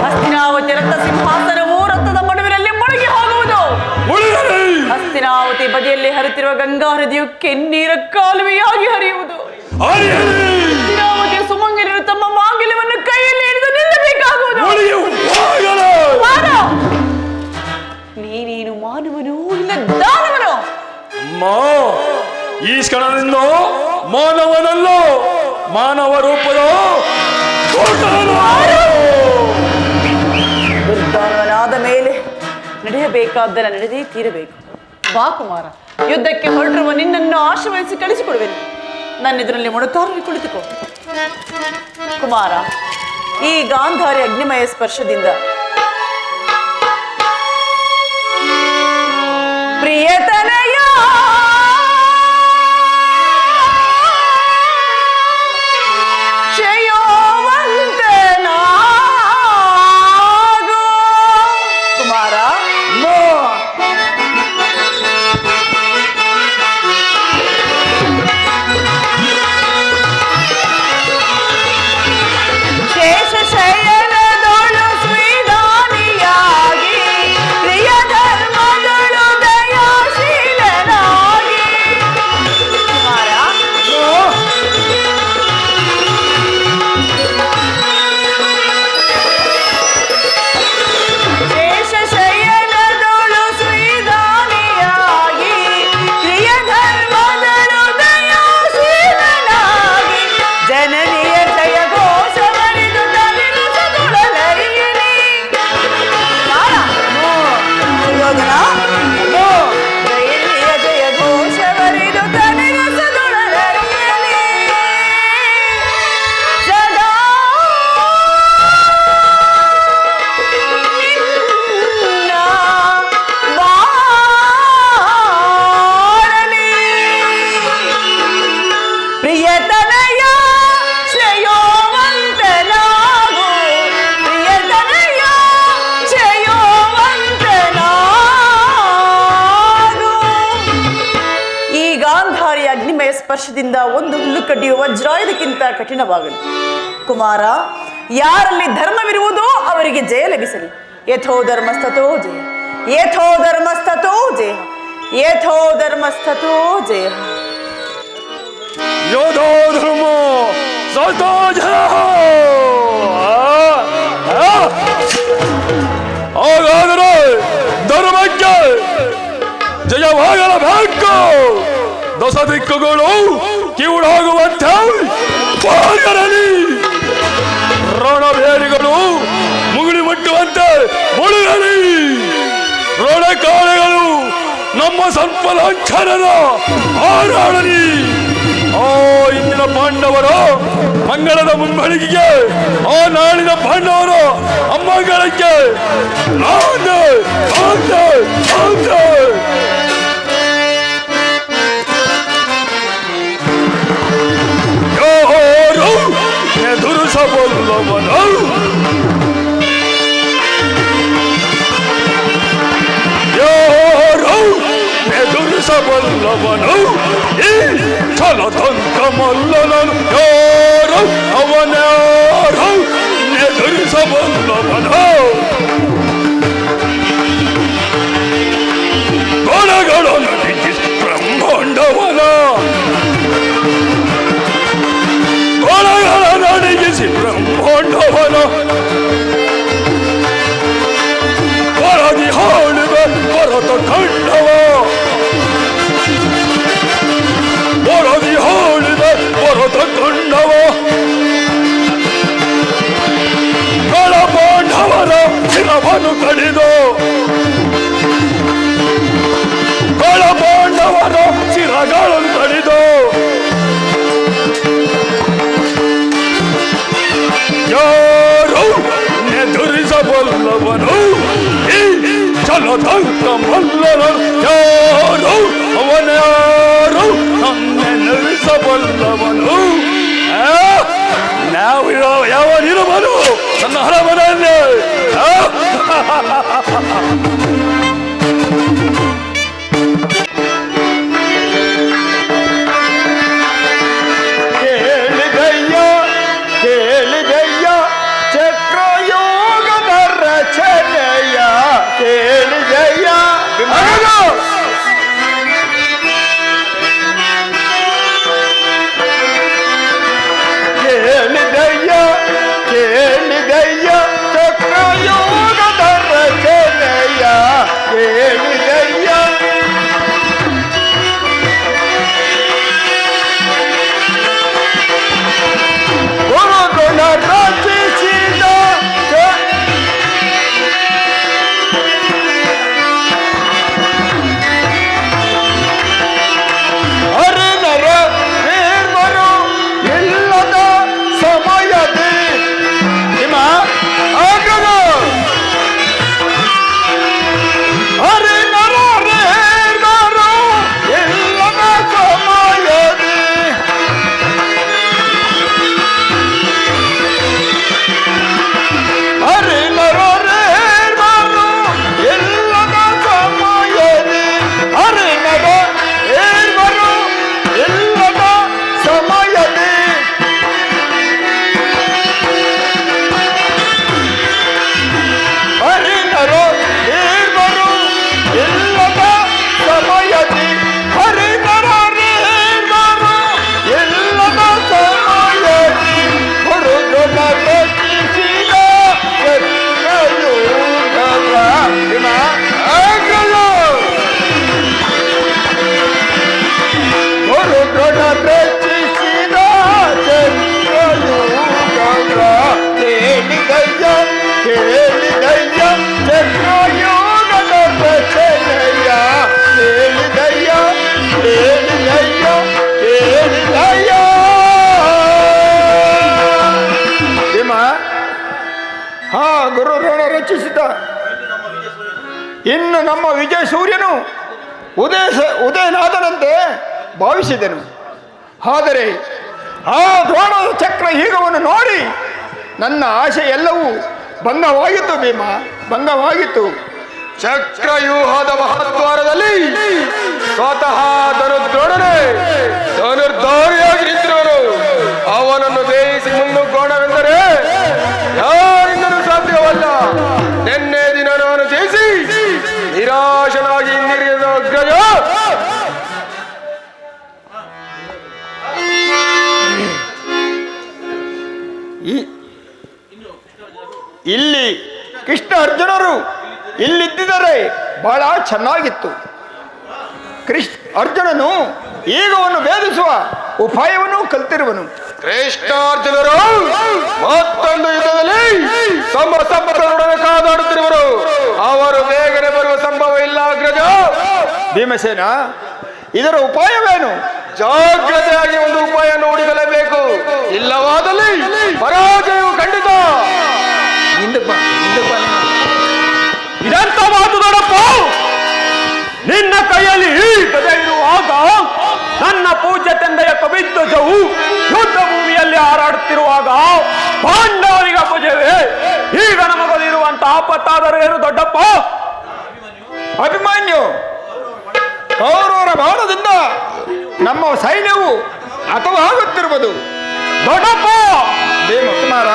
ಹಸ್ತಿನಾವತಿ ರಕ್ತ ಸಿಂಹಾಸನವು ರಕ್ತದ ಮಡುವಿನಲ್ಲಿ ಮುಳುಗಿ ಹೋಗುವುದು. ಹಸ್ತಿನಾವತಿ ಬದಿಯಲ್ಲಿ ಹರಿತಿರುವ ಗಂಗಾ ನದಿಯು ಕೆನ್ನೀರ ಕಾಲುವೆಯಾಗಿ ಹರಿಯುವುದು. ಹಸ್ತಿನಾವತಿಯ ಸುಮಂಗಲಿರು ತಮ್ಮ ಮಾಂಗಲ್ಯವನ್ನು ಕೈಯಲ್ಲಿ ಹಿಡಿದು ನಿಲ್ಲಬೇಕಾಗುವುದು. ನೀನೇನು ಮಾನವನು ಇಲ್ಲ ದಾನವನು? ಅಮ್ಮ, ಈ ಕ್ಷಣದಿಂದ ಮಾನವನಲ್ಲ, ಮಾನವ ರೂಪದ ದುರ್ದಾನವನಾದ ಮೇಲೆ ನಡೆಯಬೇಕಾದ್ದೆಲ್ಲ ನಡೆದೇ ತೀರಬೇಕು. ಬಾ ಕುಮಾರ, ಯುದ್ಧಕ್ಕೆ ಹೊರಟಿರುವ ನಿನ್ನನ್ನು ಆಶೀರ್ವದಿಸಿ ಕಳಿಸಿಕೊಡುವೆನು. ನನ್ನೆದುರಲ್ಲಿ ಮೊಣಕಾಲಲ್ಲಿ ಕುಳಿತುಕೋ. ಕುಮಾರ, ಈ ಗಾಂಧಾರಿ ಅಗ್ನಿಮಯ ಸ್ಪರ್ಶದಿಂದ ಪ್ರಿಯತನಯ ಕ್ಷಯೋವಂತನಾಗೋ. ಕುಮಾರ, ಶೇಷ ಶಯನದೊಳು ಶ್ರೀದಾನಿಯಾಗಿ ಪ್ರಿಯ ಧರ್ಮದೊಳು ದಯಾಶೀ ಸ್ಪರ್ಶದಿಂದ ಒಂದು ಹುಲ್ಲು ಕಡ್ಡಿಯು ವಜ್ರಾಯುಧಕ್ಕಿಂತ ಕಠಿಣವಾಗಲಿ. ಕುಮಾರ, ಯಾರಲ್ಲಿ ಧರ್ಮವಿರುವುದೋ ಅವರಿಗೆ ಜಯ ಲಭಿಸಲಿ. ಯಥೋ ಧರ್ಮಸ್ತಥೋ ಜಯ, ಯಥೋ ಧರ್ಮಸ್ತಥೋ ಜಯ, ಯಥೋ ಧರ್ಮಸ್ತಥೋ ಜಯ. ಯೋಧೋ ಧರ್ಮ ಸತೋ ಜಯ. ಹಾಗಾದರೆ ಧರ್ಮಕ್ಕೆ ಜಯವಾಗಲೇಬೇಕು. ದಶ ದಿಕ್ಕುಗಳು ಕಿವುಡಾಗುವಂತೆ ಬಾಗಿರಲಿ. ರಣಬೇರಿಗಳು ಮುಗುಳಿ ಮುಟ್ಟುವಂತೆ ಮುಳುಗಲಿ. ರಣಕಾಳೆಗಳು ನಮ್ಮ ಸಂಪಲಾಂಛನದ ಹಾರಾಡಲಿ. ಆ ಇಂದಿನ ಪಾಂಡವರ ಮಂಗಳದ ಮುಂಬಳಿಗೆಗೆ, ಆ ನಾಳಿನ ಪಾಂಡವರ ಅಮ್ಮಂಗಳಕ್ಕೆ ಯಾರು ಎದುರಿಸಬಲ್ಲವನು? ಯಾರು ಎದುರಿಸಬಲ್ಲವನು? ಈ ಛಲತಂಕ ಮಲ್ಲನನು ಯಾರು? ಅವನ್ಯಾರು ಎದುರಿಸಬಲ್ಲವನು? ಗುಣಗಳನ್ನು ನಿಂದಿಸಿ ಬ್ರಹ್ಮಾಂಡವನ, ಗುಣಗಳನ್ನು ನಡಿಗಿಸಿ ಬ್ರಹ್ಮಾಂಡವನ ವರದಿ ಹಾಡಿದ ಭರತ ಖಂಡವ, ವರದಿ ಹಾಡಿದ ಭರತ ಖಂಡವ ಪಾಂಡವರ ಶಿರವನ್ನು ಕಡಿದು, ಪಾಂಡವರ ಶಿರಗಳನ್ನು ಕಡಿದು ಯಾರು ಎದುರಿಸಬಲ್ಲವನು? ಈ ಛಲತಂಕ ಮಲ್ಲನನು ಯಾರು? ಅವನ್ಯಾರು ನನ್ನೆದುರಿಸಬಲ್ಲವನು? ನಾವು ಯಾವನಿರುವನು ನನ್ನ ಹರಮನೆಯಲ್ಲಿ? ಕೇಳಿದಯ್ಯ ಕೇಳಿದಯ್ಯ ಚಕ್ರಯೋಗದ ರಚನೆಯ ಕೇಳಿದಯ್ಯ. ಕೇಳಿದಯ್ಯ ಕೇಳಿದಯ್ಯ ಚಕ್ರಯೋಗದ ರಚನೆಯ ಕೇಳಿದಯ್ಯ. ಗುರುಗುಣ ರಚಿಸಿದ ಹರಿನರ ನಿರ್ಮರು ಇಲ್ಲದ ಸಮಯದಿ ಹಿಮ ಆಗದ ಹರಿನರ ನಿರ್ಮರು ಇಲ್ಲದ ಸಮಯದಿ ಹರಿನರ ನಿರ್ಮರು ಇಲ್ಲದ ಸಮಯದಿ ಹರಿನರ ನಿರ್ಮರು ಇಲ್ಲದ ಸಮಯದಿ ಹರಿನರ ನಿರ್ಮರು ಇಲ್ಲದ ಸಮಯದಿ ಹರಿನರ ನಿರ್ಮರು ಇಲ್ಲದ ಸಮಯದಿ ಗುರುಗುಣ ರಚಿಸಿದ ಚಕ್ರಯೂಗದ ಹಿಮ ಆಗಲು. ಗುರುಗುಣ ರಚಿಸಿದ ಚಕ್ರಯೂಗದ ಕೇಳಿದಯ್ಯ ಕೇಳಿದಯ್ಯ ಚಕ್ರಯೂಗದ ರಚನೆಯ ಕೇಳಿದಯ್ಯ ಕೇಳಿದಯ್ಯ ಕೇಳಿದಯ್ಯ. ಹಿಮ ಹಾ ಗುರು ಋಣ ರಚಿಸಿದ ಇನ್ನು ನಮ್ಮ ವಿಜಯ ಸೂರ್ಯನು ಉದಯನಾದನಂತೆ ಭಾವಿಸಿದನು. ಆದರೆ ಆ ದ್ರೋಣದ ಚಕ್ರ ಹೀಗವನ್ನು ನೋಡಿ ನನ್ನ ಆಸೆ ಎಲ್ಲವೂ ಭಂಗವಾಗಿತ್ತು ಭೀಮ, ಭಂಗವಾಗಿತ್ತು. ಚಕ್ರವ್ಯೂಹದ ಮಹದ್ವಾರದಲ್ಲಿ ಸ್ವತಃ ಧನುರ್ದ್ರೋಣನೇ ಧನುರ್ಧಾರಿಯಾಗಿ ನಿಂತಿರುವನು. ಅವನನ್ನು ಬೇಯಿಸಿ ಮುನ್ನುಗ್ಗೋಣವೆಂದರೆ ಯಾರಿಂದಲೂ ಸಾಧ್ಯವಲ್ಲ. ನಿನ್ನೆ ದಿನ ನಾನು ಜಯಿಸಿ ನಿರಾಶನಾಗಿ ಹಿಂದಿರಿದ ಅಗ್ರಜ ಇಲ್ಲಿ ಕೃಷ್ಣ ಅರ್ಜುನರು ಇಲ್ಲಿದ್ದರೆ ಬಹಳ ಚೆನ್ನಾಗಿತ್ತು. ಅರ್ಜುನನು ಈಗವನ್ನು ಭೇದಿಸುವ ಉಪಾಯವನ್ನು ಕಲ್ತಿರುವನು. ಕೃಷ್ಣಾರ್ಜುನರು ಮತ್ತೊಂದು ಯುದ್ಧದಲ್ಲಿ ತಮ್ಮ ಸಂಪತ್ತರೊಡನೆ ಕಾದಾಡುತ್ತಿರುವರು. ಅವರು ಬೇಗನೆ ಬರುವ ಸಂಭವ ಇಲ್ಲ ಅಗ್ರಜ. ಭೀಮಸೇನ, ಇದರ ಉಪಾಯವೇನು? ಜಾಗ್ರತೆಯಾಗಿ ಒಂದು ಉಪಾಯವನ್ನು ಹುಡುಕಲೇಬೇಕು. ಇಲ್ಲವಾದಲ್ಲಿ ಪರಾಜಯವು ಖಂಡಿತ. ಇದೆಂತ ಮಾತು ದೊಡ್ಡಪ್ಪ? ನಿನ್ನ ಕೈಯಲ್ಲಿ ಈ ಗದೆ ಇರುವಾಗ ನನ್ನ ಪೂಜ್ಯ ತಂದೆಯ ಕವಿಧ್ವಜವು ಯುದ್ಧ ಭೂಮಿಯಲ್ಲಿ ಹಾರಾಡುತ್ತಿರುವಾಗ ಪಾಂಡವರಿಗೆ ಅಪಜಯವೇ? ಈಗ ನಮಗದಿರುವಂತ ಆಪತ್ತಾದರೂ ಏನು ದೊಡ್ಡಪ್ಪ? ಅಭಿಮನ್ಯು, ಕೌರವರ ಬಾಣದಿಂದ ನಮ್ಮ ಸೈನ್ಯವು ಹತವಾಗುತ್ತಿರುವುದು ದೊಡ್ಡಪ್ಪ. ಭೀಮಕುಮಾರ,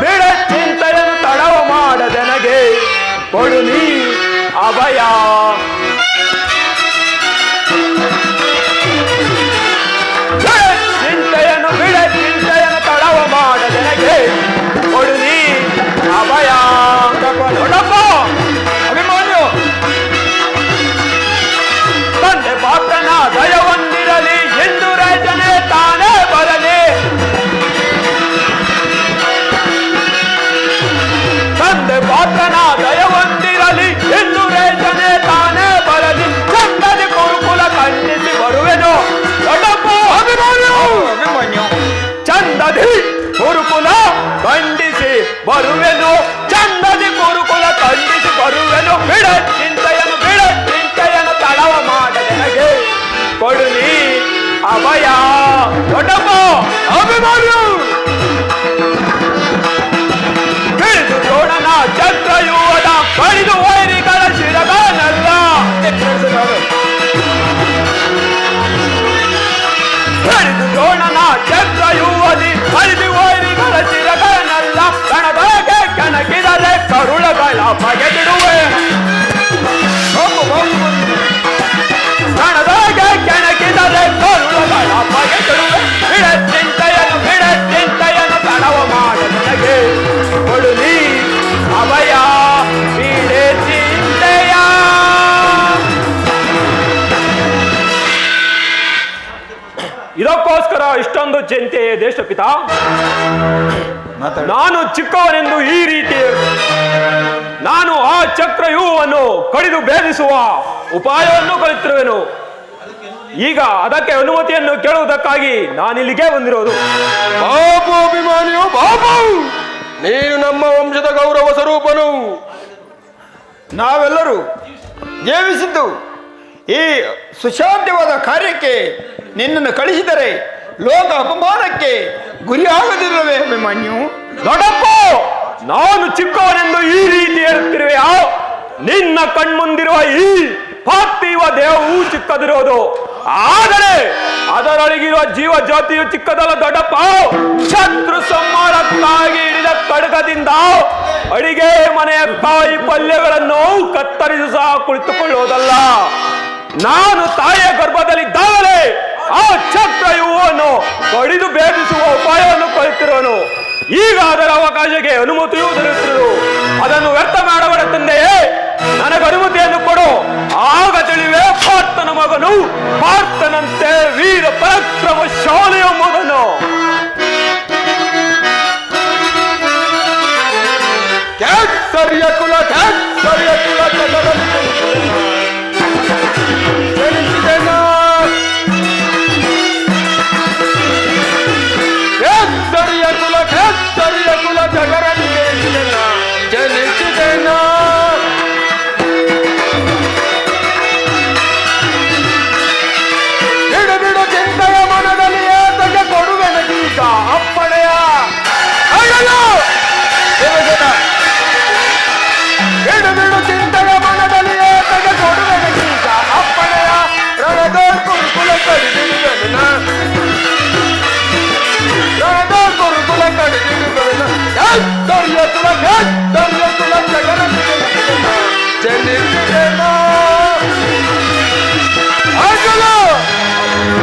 ಬಿಡ ಚಿಂತೆಯನ್ನು ತಡವ ಮಾಡದೆನಗೆ ಕೊಡು ನೀ ಅಭಯ. ಬಿಡ ಚಿಂತೆಯನ್ನು ತಡವ ಮಾಡದೆನಗೆ ಕೊಡು ನೀ ಅಭಯ. ದೊಡ್ಡಪ್ಪ. ಅಭಿಮನ್ಯು, ತಂದೆ ಪಾತ್ರನ ದಯ ಹೊಂದಿರಲಿ ಎಂದು ರಚನೆ ತಾನೇ ಬರಲಿ. ತಂದೆ ಪಾತ್ರನ ದಯ ಹೊಂದಿರಲಿ ಎಂದು ರಚನೆ ತಾನೇ ಬರಲಿ. ಚಂದದಿ ಕುರುಕುಲ ಖಂಡಿಸಿ ಬರುವೆನು ದೊಡ್ಡಪ್ಪ. ಅಭಿಮನ್ಯು, ಚಂದದಿ ಕುರುಕುಲ ಖಂಡಿಸಿ ಬರುವೆನು. ಚಂದದಿ ಕುರುಕುಲ ಖಂಡಿಸಿ ಬರುವೆನು. ಬಿಡ ಚಿಂತೆಯನ್ನು ತಡವ ಮಾಡದೆನಗೆ ಕೊಡು ನೀ ಅಭಯ. ದೊಡ್ಡಪ್ಪ. ಅಭಿಮನ್ಯು. ಹಿಡಿದು ದ್ರೋಣನ ಚಕ್ರವ್ಯೂಹದ ಕಡಿದು ವೈರಿಗಳ ಶಿರಗಾನಲ್ಲ. ಹಿಡಿದು ದ್ರೋಣನ ಚಕ್ರವ್ಯೂಹದಿ ಕಡಿದು ವೈರಿಗಳ ಶಿರಗಾನಲ್ಲ. ಕಣದೊಳಗೆ ಕಣಕಿದರೆ ಕರುಳಗಳ ಬಗೆದಿಡುವೆ. ಕಣದೊಳಗೆ ಕೆಣಕಿದರೆ ಕರುಳಗಳ ಬಗೆದಿಡುವೆ. ಬಿಡ ಚಿಂತೆಯನ್ನು ತಡವ ಮಾಡದೆನಗೆ ಕೊಡು ನೀ ಅಭಯ. ಬಿಡೆ ಚಿಂತೆಯ. ಇದಕ್ಕೋಸ್ಕರ ಇಷ್ಟೊಂದು ಚಿಂತೆ ದೇಶಪಿತ? ನಾನು ಚಿಕ್ಕವನೆಂದು ಈ ರೀತಿ ನಾನು ಆ ಚಕ್ರವ್ಯೂಹವನ್ನು ಕಡಿದು ಭೇದಿಸುವ ಉಪಾಯವನ್ನು ಕಲಿತಿರುವೆನು. ಈಗ ಅದಕ್ಕೆ ಅನುಮತಿಯನ್ನು ಕೇಳುವುದಕ್ಕಾಗಿ ನಾನಿಲ್ಲಿಗೆ ಬಂದಿರೋದು. ಬಾಬು ಅಭಿಮಾನಿಯು ಬಾಬು, ನೀನು ನಮ್ಮ ವಂಶದ ಗೌರವ ಸ್ವರೂಪನು. ನಾವೆಲ್ಲರೂ ಜೀವಿಸಿದ್ದು ಈ ಸುಶಾಂತವಾದ ಕಾರ್ಯಕ್ಕೆ ನಿನ್ನನ್ನು ಕಳಿಸಿದರೆ ಲೋಕ ಅಪಮಾನಕ್ಕೆ ಗುರಿಯಾಗದಿಲ್ಲವೇ ಅಭಿಮನ್ಯು? ದೊಡ್ಡಪ್ಪ, ನಾನು ಚಿಕ್ಕವನೆಂದು ಈ ರೀತಿ ಹೇಳುತ್ತಿರುವೆಯಾ? ನಿನ್ನ ಕಣ್ಮುಂದಿರುವ ಈ ಪಾರ್ಥಿವ ದೇಹವು ಚಿಕ್ಕದಿರೋದು, ಆದರೆ ಅದರೊಳಗಿರುವ ಜೀವ ಜ್ಯೋತಿಯು ಚಿಕ್ಕದಲ್ಲ ದೊಡ್ಡಪ್ಪ. ಶತ್ರು ಸಂಹಾರಕ್ಕಾಗಿ ಹಿಡಿದ ಖಡ್ಗದಿಂದ ಅಡಿಗೆ ಮನೆಯ ಕಾಯಿ ಪಲ್ಯಗಳನ್ನು ಕತ್ತರಿಸಿ ಸಹ ಕುಳಿತುಕೊಳ್ಳುವುದಲ್ಲ. ನಾನು ತಾಯಿಯ ಗರ್ಭದಲ್ಲಿದ್ದಾಗಲೇ ಆ ಚಕ್ರವ್ಯೂಹವನ್ನು ಕಡಿದು ಭೇದಿಸುವ ಉಪಾಯವನ್ನು ಕಲಿತಿರುವನು. ಈಗ ಅದರ ಅವಕಾಶಕ್ಕೆ ಅನುಮತಿಯೂ ದೊರೆಯುತ್ತಿರುವುದು. ಅದನ್ನು ವ್ಯರ್ಥ ಮಾಡಬೇಡ ತಂದೆಯೇ, ನನಗೆ ಅನುಮತಿಯನ್ನು ಕೊಡು. ಆಗ ತಿಳಿವೆ ಪಾರ್ಥನ ಮಗನು ಪಾರ್ಥನಂತೆ ವೀರ ಪರಾಕ್ರಮಶಾಲಿಯ ಮಗನು. ಕ್ಯಾತ್ಸರ್ಯ ಕುಲ ಜನಿಸಿದೆನ. ಬಿಡು ಚಿಂತೆಯ ಮನದಲ್ಲಿ ಏತಕ್ಕೆ ಕೊಡುವೆನಗೀಗ ಅಪ್ಪಣೆಯ.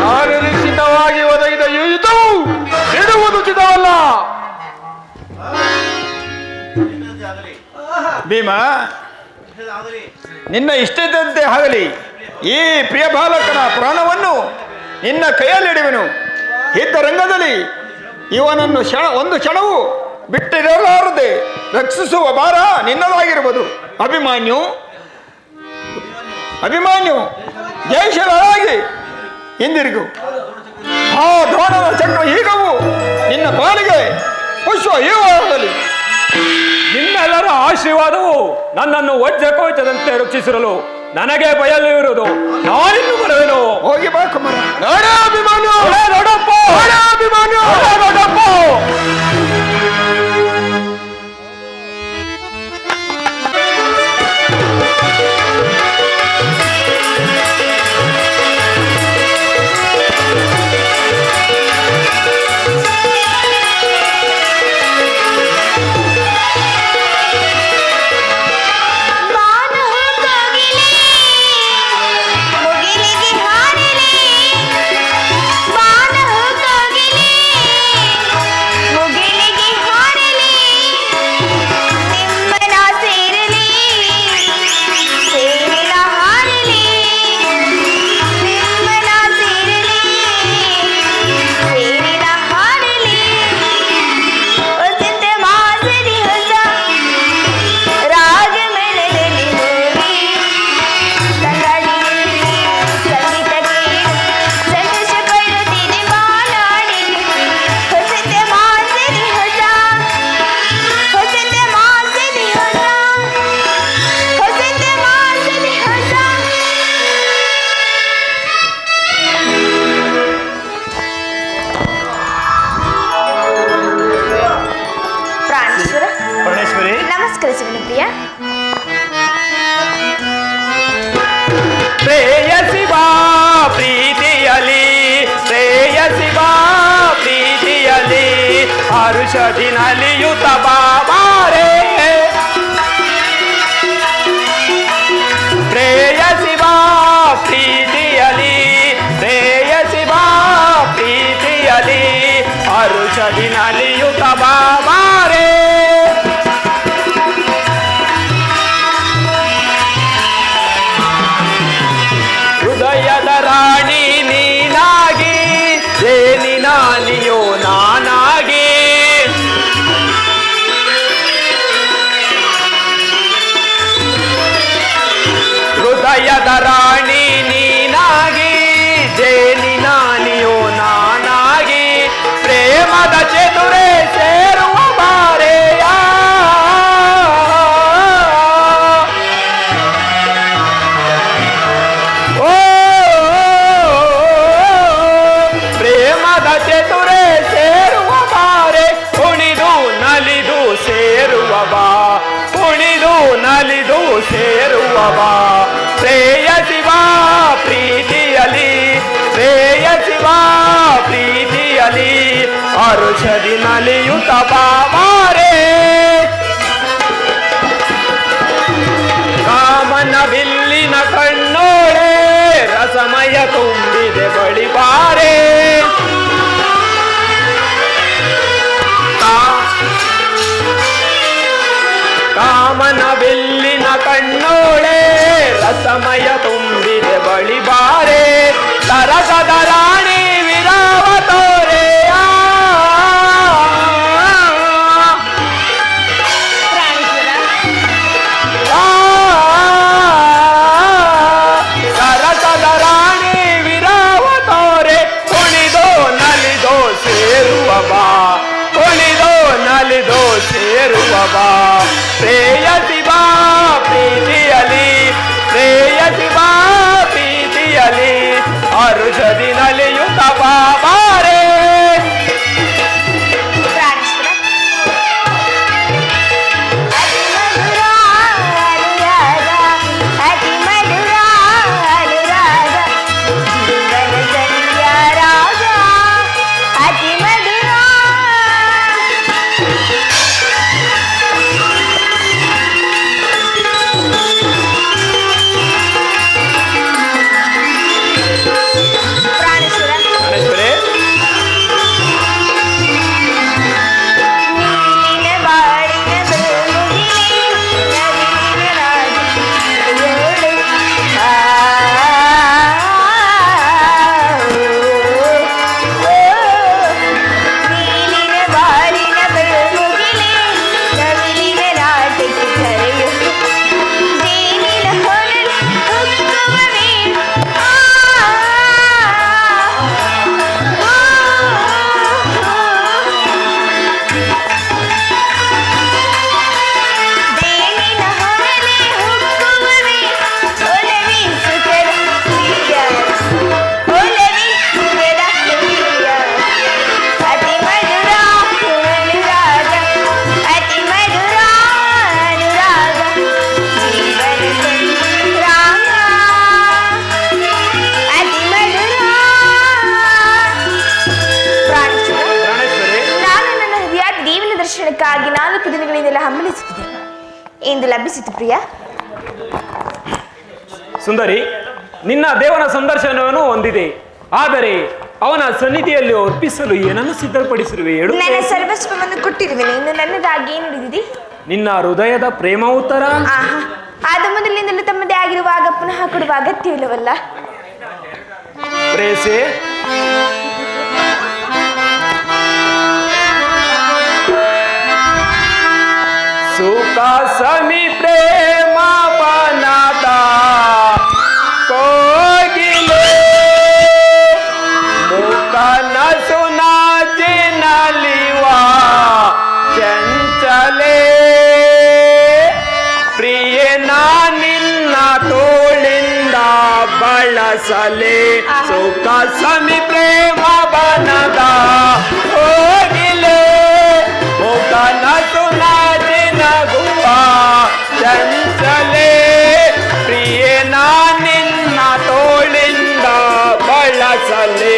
ಅನಿರೀಕ್ಷಿತವಾಗಿ ಒದಗಿದ ಈ ಯುದ್ಧವು ಬಿಡುವುದು ಚಿತವಲ್ಲ. ಭೀಮ, ನಿನ್ನ ಇಷ್ಟದಂತೆ ಆಗಲಿ. ಈ ಪ್ರಿಯ ಬಾಲಕನ ಪ್ರಾಣವನ್ನು ನಿನ್ನ ಕೈಯಲ್ಲಿಡುವೆನು. ಇದ್ದ ರಂಗದಲ್ಲಿ ಇವನನ್ನು ಒಂದು ಕ್ಷಣವೂ ಬಿಟ್ಟಿರಲಾರದೆ ರಕ್ಷಿಸುವ ಭಾರ ನಿನ್ನದಾಗಿರುವುದು. ಅಭಿಮಾನ್ಯು ಜಯಶೀಲರಾಗಿ ಹಿಂದಿರುಗು. ಆ ದ್ರೋಣನ ಚಕ್ರ ಈಗವೂ ನಿನ್ನ ಪಾಲಿಗೆ ಪುಷ್ಪ ಈವಾಗಲಿ. ನಿಮ್ಮೆಲ್ಲರ ಆಶೀರ್ವಾದವು ನನ್ನನ್ನು ವಜ್ರಕೋಚದಂತೆ ರಕ್ಷಿಸಿರಲು ನನಗೆ ಬಯಲು ಇರುವುದು. ನಾನಿನ್ನು ಬರುವೆನು. ಹೋಗಿ ಬಾ ಕುಮಾರ. ಅಭಿಮಾನ್ಯು ನೋಡಪ್ಪ, ಅಭಿಮಾನ್ಯು ನೋಡಪ್ಪ. ಪ್ರೇಯಸಿ ಬಾ ಪ್ರೀತಿಯಲಿ, ಪ್ರೇಯಸಿ ಬಾ ಪ್ರೀತಿಯಲಿ, ಹರುಷದಿ ನಲಿಯುತ್ತ ಬಾರೆ. ಪ್ರೇಯಸಿ ಬಾ ಪ್ರೀತಿಯಲಿ, ಪ್ರೇಯಸಿ ಬಾ ಪ್ರೀತಿಯಲಿ, ಹರುಷದಿ ನಲಿಯುತ್ತ ಬಾರೆ. ಹೃದಯದ ರಾಣಿ ನೀನಾಗಿ, ಜೇನಿನಾನಿಯೋ ನಾನಾಗಿ, ಹೃದಯದ ರಾಣಿ ನೀನಾಗಿ, ಜೇನಿನಾನಿಯೋ ನಾನಾಗಿ, ಪ್ರೇಮದ ಚತುರೆ ಸೇರುವ ಬಾರೆಯ. ಚತುರೆ ಸೇರುವ ಬಾರೆ, ಕುಣಿದು ನಲಿದು ಸೇರುವ ಬಾ, ಕುಣಿದು ನಲಿದು ಸೇರುವ ಬಾ. ಪ್ರೇಯಸಿ ಬಾ ಪ್ರೀತಿಯಲಿ, ಪ್ರೇಯಸಿ ಬಾ ಪ್ರೀತಿಯಲಿ, ಹರುಷದಿ ನಲಿಯುತ್ತ ಬಾರೆ. ಕಾಮನ ಬಿಲ್ಲಿನ ಕಣ್ಣೋಳೆ ರಸಮಯ ತುಂಬಿದೆ ಬಳಿ ಬಾರೆ. ಕಾಮನ ಬಿಲ್ಲಿನ ಕಣ್ಣೋಳೆ ರಸಮಯ ತುಂಬಿದೆ ಬಳಿ ಬಾರೆ. ಸರಸದ ರಾಣಿ ವಿರಾವ ತೋರೆ. ಸರಸದ ರಾಣಿ ವಿರಾವ ತೋರೆ, ಕುಣಿದೋ ನಲಿದೋ ಸೇರುವ ಬಾ, ಕುಣಿದೋ ನಲಿದೋ ಸೇರುವ ಬಾ. ಪ್ರೇಯಸಿ ಬಾ ಪ್ರೀತಿಯಲಿ, ಪ್ರೇಯಸಿ ಬಾ ಪ್ರೀತಿಯಲಿ, ಹರುಷದಿ ತಿಳಿಸುತ್ತಿದೆ. ಎಂದು ಲಭಿಸಿತು ಪ್ರಿಯ? ಸುಂದರಿ, ನಿನ್ನ ದೇವನ ಸಂದರ್ಶನವನ್ನು ಹೊಂದಿದೆ. ಆದರೆ ಅವನ ಸನ್ನಿಧಿಯಲ್ಲಿ ಅರ್ಪಿಸಲು ಏನನ್ನು ಸಿದ್ಧಪಡಿಸಿರುವೆ ಹೇಳು. ನನ್ನ ಸರ್ವಸ್ವವನ್ನು ಕೊಟ್ಟಿರುವೆನು. ಇನ್ನು ನನ್ನದಾಗಿ ಏನು ಹಿಡಿದಿದೆ? ನಿನ್ನ ಹೃದಯದ ಪ್ರೇಮ ಉತ್ತರ. ಆಹಾ, ಆದ ಮೊದಲಿನಿಂದಲೂ ತಮ್ಮದೇ ಆಗಿರುವಾಗ ಪುನಃ ಕೊಡುವ ಅಗತ್ಯವಿಲ್ಲವಲ್ಲ. ಪ್ರೇಸೆ, ಸುಖ ಸಮಿ ಪ್ರೇಮ ಬನದ ಕೋಗಿಲೆ ಮುಖನ ಸುನಾಜಿ ನಲಿವ ಚಂಚಲೆ ಪ್ರಿಯನ ನಿನ್ನ ತೋಳಿಂದ ಬಳಸಲೆ ಸುಖ ಸಮಿ ಪ್ರೇಮ ಬನದ ಕೋಗಿಲೆ ಮುಖನ ಸುನಾಜಿ ನಗುವ ಚಂಚಲೆ ಪ್ರಿಯನ ನಿನ್ನ ತೋಳಿಂದ ಬಳಸಲೆ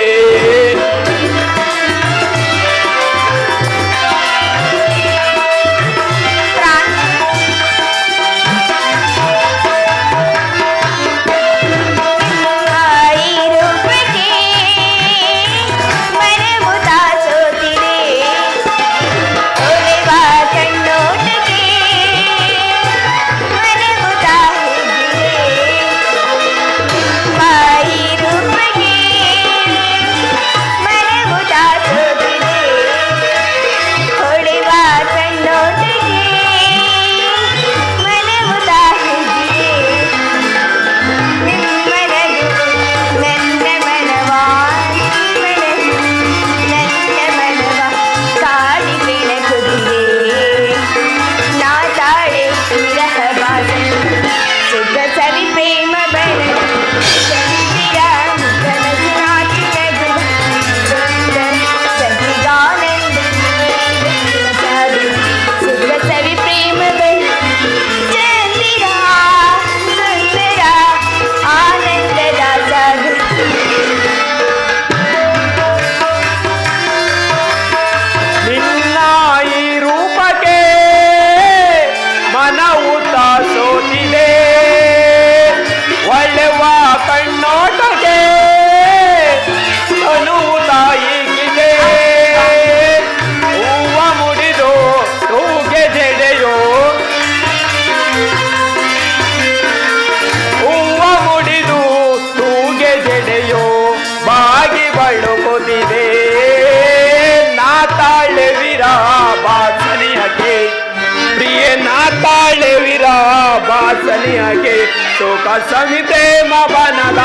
ಬಾಸನಿಯಾಗೆ ಸುಖ ಸವಿ ಪ್ರೇಮ ಬನದ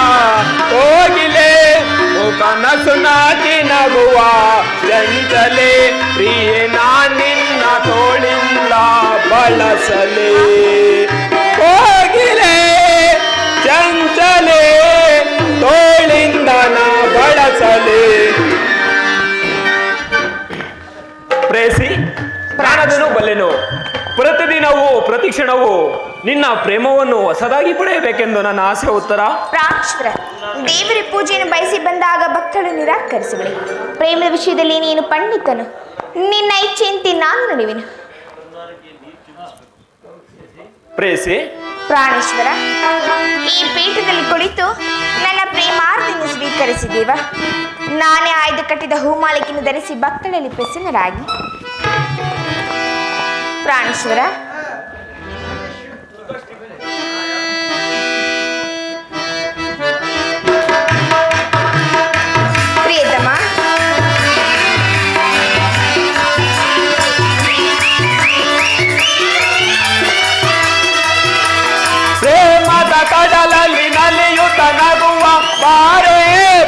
ಕೋಗಿಲೆ ಕನಸು ನಾಚಿ ನಗುವ ಚಂಚಲೆ ಪ್ರಿಯನ ನಿನ್ನ ತೋಳಿಂದ ಬಳಸಲೆ ಕೋಗಿಲೆ ಚಂಚಲೆ ತೋಳಿಂದ ನಾ ಬಳಸಲೆ. ಪ್ರೇಸಿ ಪ್ರಾಣದನು ಬಲ್ಲೆನು. ಪ್ರತಿದಿನವೂ ಪ್ರತಿಕ್ಷಣವೂ ನಿನ್ನ ಪ್ರೇಮವನ್ನು ಹೊಸದಾಗಿ ಪಡೆಯಬೇಕೆಂದು ನನ್ನ ಆಸೆ. ಉತ್ತರ ಪ್ರಾಕ್ಷರ ದೇವರ ಪೂಜೆಯನ್ನು ಬಯಸಿ ಬಂದಾಗ ಭಕ್ತಳು ನಿರಾಕರಿಸುವಳೆ. ಪ್ರೇಮದ ವಿಷಯದಲ್ಲಿ ನೀನು ಪಂಡಿತನು. ನಿನ್ನ ಇಚ್ಛೆಯಂತೆ ನಾನು ನಡೆಯುವೆನು. ಪ್ರೇಸಿ ಪ್ರಾಣೇಶ್ವರ, ಈ ಪೀಠದಲ್ಲಿ ಕುಳಿತು ನನ್ನ ಪ್ರೇಮಾರ್ತಿಯನ್ನು ಸ್ವೀಕರಿಸಿದ್ದೇವ. ನಾನೇ ಆಯ್ದು ಕಟ್ಟಿದ ಹೂಮಾಲಿಕೆಯನ್ನು ಧರಿಸಿ ಭಕ್ತಳಲ್ಲಿ ಪ್ರಸನ್ನರಾಗಿ. ಪ್ರಾಣೇಶ್ವರ, ಪ್ರಿಯತಮ, ಪ್ರೇಮದ ಕಡಲಲ್ಲಿ ನಲಿಯುತ್ತ ನಗುವ ಬಾರೇ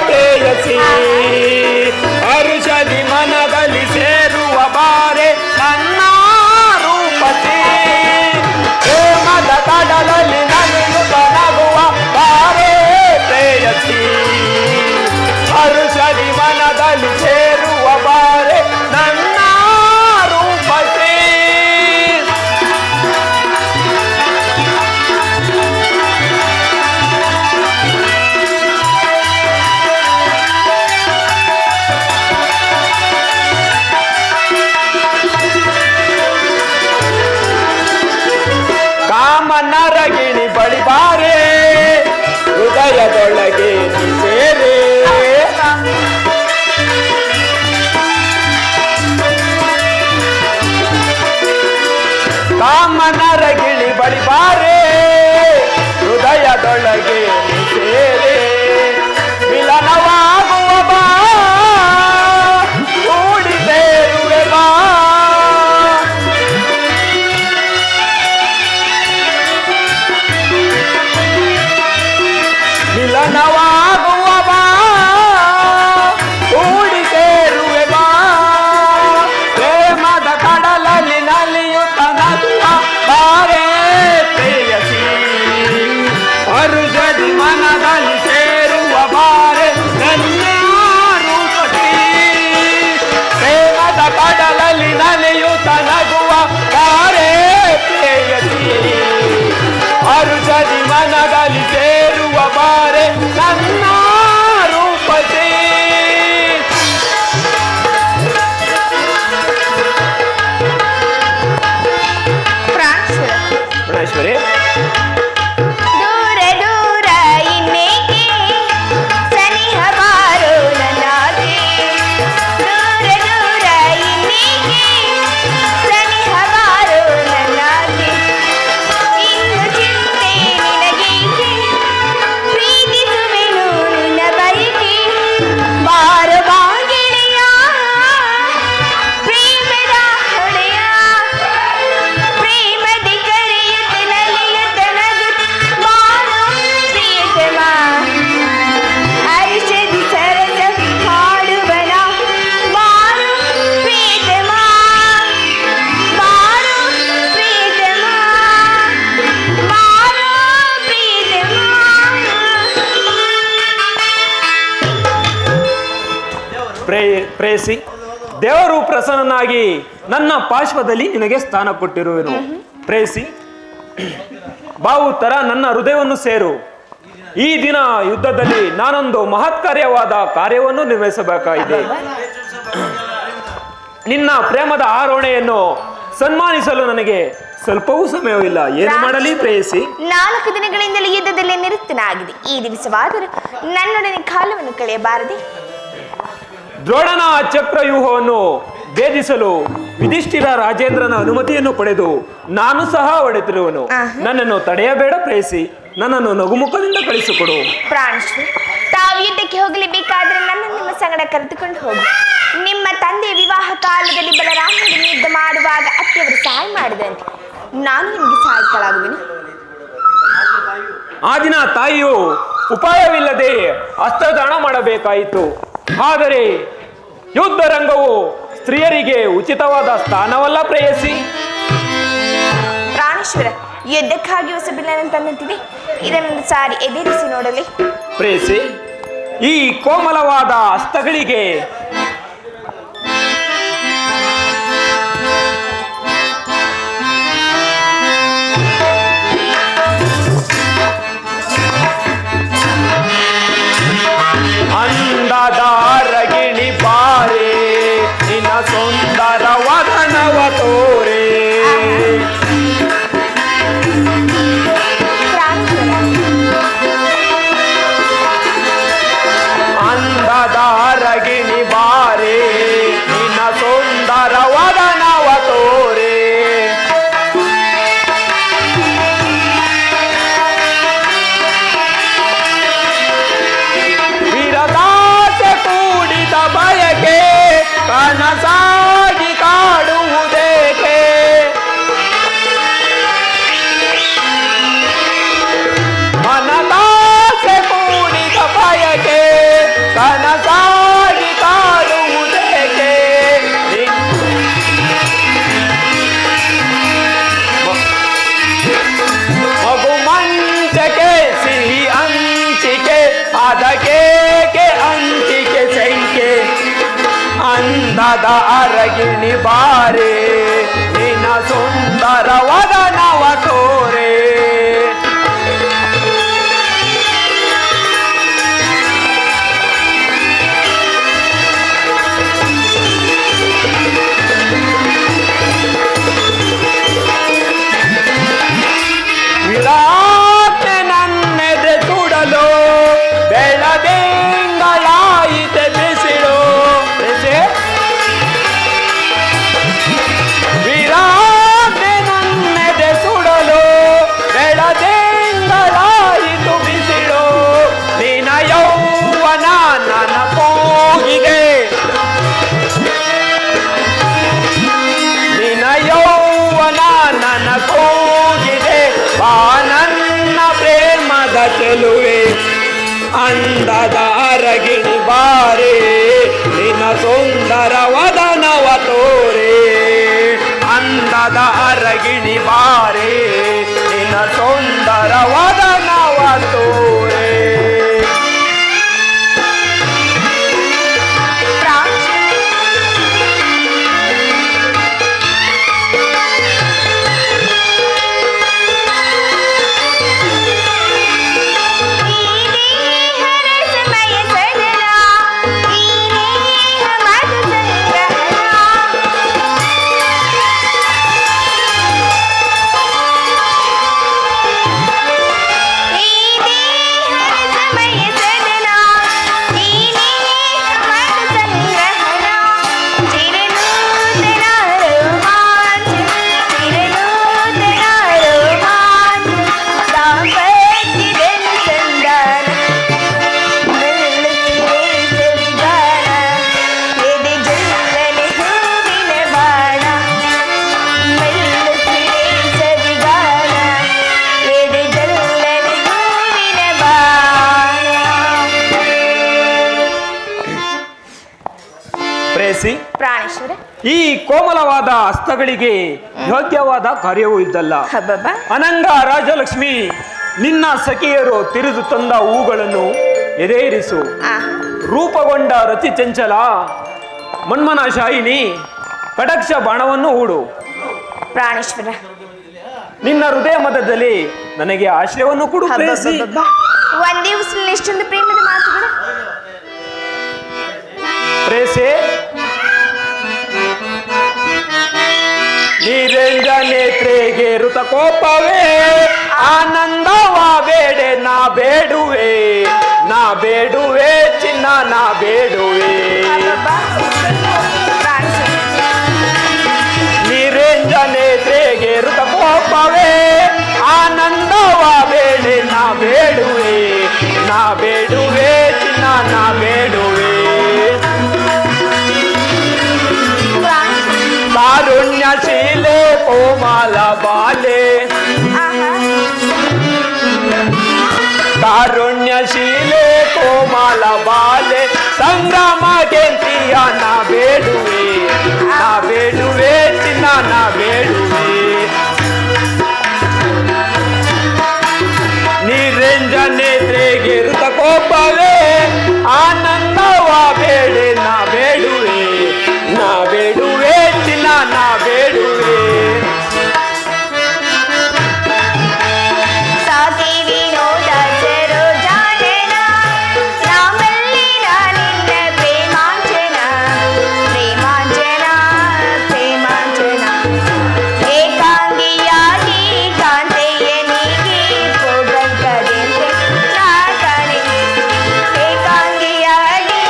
ಪ್ರೇಯಸಿ, ಹರುಷದಿ ಮನದಲ್ಲಿ ಸೇರುವ ಬಾರೆ ನನ್ನ ರೂಪಸಿ. ಬಳಿ ಬಾರೆ ಹೃದಯದೊಳಗೆ ನೀ ಸೇರೆ ಕಾಮನರ ಗಿಳಿ ಬಳಿ ಬಾರೆ ಹೃದಯದೊಳಗೆ ನೀ ಸೇರೆ ಮಿಲನವಾಗುವ ಬಾ ಕೂಡಿ ಸೇರುವೆ ಬಾ ಮಿಲನವಾಗುವ ಬಾ ಕೂಡಿ ಸೇರುವೆ ಬಾ ಪ್ರೇಮದ ಕಡಲಲ್ಲಿ ನಲಿಯುತ್ತ ನಗುವ ಬಾರೆ ಪ್ರೇಯಸಿ ಹರುಷದಿ ಮನದಲ್ಲಿ ಸೇರುವ ಬಾರೆ ನನ್ನ ರೂಪಸಿ ಪ್ರೇಮದ ಕಡಲಲ್ಲಿ ನಲಿಯುತ್ತ ನಗುವ ಬಾರೆ ಪ್ರೇಯಸಿ ಹರುಷದಿ ಮನದಲ್ಲಿ ಸೇರುವ ಬಾರೆ ನನ್ನ ರೂಪಸಿ ಗುಣೇಶ್ವರಿ ದೂರ ದೂರ ಇನ್ನೇಕೆ ಸನಿಹ ಬಾರೋ ನನ್ನಾಗೆ ದೂರ ದೂರ ಇನ್ನೇಕೆ ಸನಿಹ ಬಾರೋ ನನ್ನಾಗೆ ಇನ್ನು ಚಿಂತೆ ನಿನಗೇಕೆ ಪ್ರೀತಿಸುವೆನು ನಿನ್ನ ಬಯಕೆ ಬಾರೋ ಬಾ ಗೆಳೆಯ ಪ್ರೇಮದ ಹೊಳೆಯ ಪ್ರೇಮದಿ ಕರೆಯುತ್ತ ನಲಿಯುತ್ತ ನಗುತ್ತ ಬಾರೋ ಪ್ರಿಯತಮ ಹರ್ಷದಿ ಸರಸ ಹಾಡುವನ ಬಾರೋ ಪ್ರಿಯತಮ ಬಾರೋ ಪ್ರಿಯತಮ ಬಾರೋ ಪ್ರಿಯತಮ ಪ್ರೇಯಸಿ ದೇವರು ಪ್ರಸನ್ನನಾಗಿ ನನ್ನ ಪಾರ್ಶ್ವದಲ್ಲಿ ನಿನಗೆ ಸ್ಥಾನ ಕೊಟ್ಟಿರುವೆನು ಪ್ರೇಯಸಿ ಬಾವುತರ ನನ್ನ ಹೃದಯವನ್ನು ಸೇರು ಈ ದಿನ ಯುದ್ಧದಲ್ಲಿ ನಾನೊಂದು ಮಹತ್ಕಾರ್ಯವಾದ ಕಾರ್ಯವನ್ನು ನಿರ್ವಹಿಸಬೇಕಾಗಿದೆ ನಿನ್ನ ಪ್ರೇಮದ ಆರೋಹಣೆಯನ್ನು ಸನ್ಮಾನಿಸಲು ನನಗೆ ಸ್ವಲ್ಪವೂ ಸಮಯವಿಲ್ಲ ಏನು ಮಾಡಲಿ ಪ್ರೇಯಸಿ 4 ದಿನಗಳಿಂದಲೇ ಯುದ್ಧದಲ್ಲಿ ನಿರತನಾಗಿದೆ ಈ ದಿವಸವಾದರೂ ನನ್ನೊಡನೆ ಕಾಲವನ್ನು ಕಳೆಯಬಾರದೆ ದ್ರೋಣನ ಚಕ್ರವ್ಯೂಹವನ್ನು ಭೇದಿಸಲು ಯುಧಿಷ್ಠಿರ ರಾಜೇಂದ್ರನ ಅನುಮತಿಯನ್ನು ಪಡೆದು ನಾನು ಸಹ ಹೊಡೆತಿರುವನು ನನ್ನನ್ನು ತಡೆಯಬೇಡ ಪ್ರೇಯಸಿ ನನ್ನನ್ನು ನಗುಮುಖದಿಂದ ಕಳಿಸಿಕೊಡು ಪ್ರಾಣಶ್ರೀ ತಾವು ಯುದ್ಧಕ್ಕೆ ಹೋಗಲೇಬೇಕಾದ್ರೆ ನನ್ನ ನಿಮ್ಮ ಸಂಗಡ ಕರೆದುಕೊಂಡು ಹೋಗಿ ನಿಮ್ಮ ತಂದೆಯ ವಿವಾಹ ಕಾಲದಲ್ಲಿ ಬಲರಾಮನೊಡನೆ ಯುದ್ಧ ಮಾಡುವಾಗ ಅತ್ತೆಯವರು ಸಹಾಯ ಮಾಡಿದಂತೆ ನಾನು ನಿಮಗೆ ಸಹಾಯಕಳಾಗುವೆನು ಆ ದಿನ ತಾಯಿಯು ಉಪಾಯವಿಲ್ಲದೆ ಹಸ್ತದಾನ ಮಾಡಬೇಕಾಯಿತು ಆದರೆ ಯುದ್ಧ ರಂಗವು ಸ್ತ್ರೀಯರಿಗೆ ಉಚಿತವಾದ ಸ್ಥಾನವಲ್ಲ ಪ್ರೇಯಸಿ ಪ್ರಾಣೇಶ್ವರ ಯುದ್ಧಕ್ಕಾಗಿ ಹೊಸಬಿಲ್ಲನ್ನು ತಂದಂತಿದೆ ಇದನ್ನೊಂದು ಸಾರಿ ಎದುರಿಸಿ ನೋಡಲಿ ಪ್ರೇಯಸಿ ಈ ಕೋಮಲವಾದ ಹಸ್ತಗಳಿಗೆ ಅಂದದ ರಗಿಣಿ ಬಾರೆ ನಿನ್ನ ಸುಂದರ ವದನವ ತೋರೆ ಅಂದದ ರಗಿಣಿ ಬಾರೆ ನಿನ್ನ ಸುಂದರ ವದನವ ತೋರೆ ವಿರದಾಸೆ ಕೂಡಿದ ಬಯಕೆ ಕನಸಾಗಿ ಕಾಡುವುದೇಕೆ ಮನದಾಸೆ ಕೂಡಿದ ಬಯಕೆ ಕನಸಾಗಿ ಕಾಡುವುದೇಕೆ ಮಗು ಮಂಚಕ್ಕೆ ಸಿಹಿ ಹಂಚಿಕೆ ಅದಕ್ಕೆ ಅಂಚಿಕೆ ಸಂಖ್ಯೆ ಅಂದದ ಅರಗಿಣಿ ಬಾರೆ ನಿನ್ನ ಸುಂದರ ವದನವ ತೋರೆ ವಿರಾಟ್ ಅಂದದ ಅರಗಿಣಿ ಬಾರೆ ನಿನ್ನ ಸುಂದರ ವದನವ ತೋರೆ ಅಂದದ ಅರಗಿಣಿ ಬಾರೆ ನಿನ್ನ ಸುಂದರ ವದನವ ತೋರೆ ಪ್ರಾಣೇಶ್ವರ, ಈ ಕೋಮಲವಾದ ಹಸ್ತಗಳಿಗೆ ಯೋಗ್ಯವಾದ ಕಾರ್ಯವೂ ಇದ್ದಲ್ಲ. ಅನಂಗ ರಾಜಲಕ್ಷ್ಮಿ, ನಿನ್ನ ಸಖಿಯರು ತಿರುದು ತಂದ ಹೂಗಳನ್ನು ಎದೇರಿಸು. ರೂಪಗೊಂಡ ರತಿ ಚಂಚಲ ಮನ್ಮನ ಶಾಯಿನಿ ಕಡಕ್ಷ ಬಾಣವನ್ನು ಹೂಡು. ಪ್ರಾಣೇಶ್ವರ, ನಿನ್ನ ಹೃದಯ ಮಧ್ಯದಲ್ಲಿ ನನಗೆ ಆಶ್ರಯವನ್ನು ಕೊಡು. ಒಂದೇ ಉಸಿರಲ್ಲಿ ಎಷ್ಟೊಂದು ಪ್ರೇಮದ ಮಾತುಗಳು. ಪ್ರೇಸೆ ನೀರೆಂಜ ನೇತ್ರೆಗೆ ಋತ ಕೋಪವೇ ಆನಂದವ ಬೇಡೆ ನಾ ಬೇಡುವೆ ನಾ ಬೇಡುವೆ ಚಿನ್ನ ನಾ ಬೇಡುವೆ ನೀರೆಂಜ ನೇತ್ರೆಗೆ ಋತ ಕೋಪವೇ ಆನಂದವ ಬೇಡೆ ನಾ ಬೇಡುವೆ ನಾ ಬೇಡುವೆ ಚಿನ್ನ ನಾ ಬೇಡುವೆ ಕಾರುಣ್ಯಶೀಲೆ ಕೋಮಲ ಬಾಲೆ ಕಾರುಣ್ಯಶೀಲೆ ಕೋಮಲ ಬಾಲೆ ಸಂಗ್ರಾಮ ಗೆಂತಿಯ ನಾ ಬೇಡುವೆ ಚಿನ್ನ ನಾ ಬೇಡುವೆ ನಿರಂಜ ನೇತ್ರೆಗೆ ಋತ ಕೋಪವೇ ಆನಂದವ ಬೇಡೆ ನಾ ಬೇಡುವೆ ಚಿನ್ನ ನಾ ಬೇಡುವೆ ಸಾಕಿ ವಿನೋದ ಸರೋ ಜಾನನ ನಾಮಲ್ಲಿ ನಾನಿನ್ನ ಪ್ರೇಮಾಂಜನ ಪ್ರೇಮಾಂಜನ ಪ್ರೇಮಾಂಜನ ಏಕಾಂಗಿಯಾಗಿ ಕಾಂತೆಯನಿಗೆ ಪೋಗಂಕದೆಂದೆ ನಾ ಕಾಣೆ ಏಕಾಂಗಿಯಾಗಿ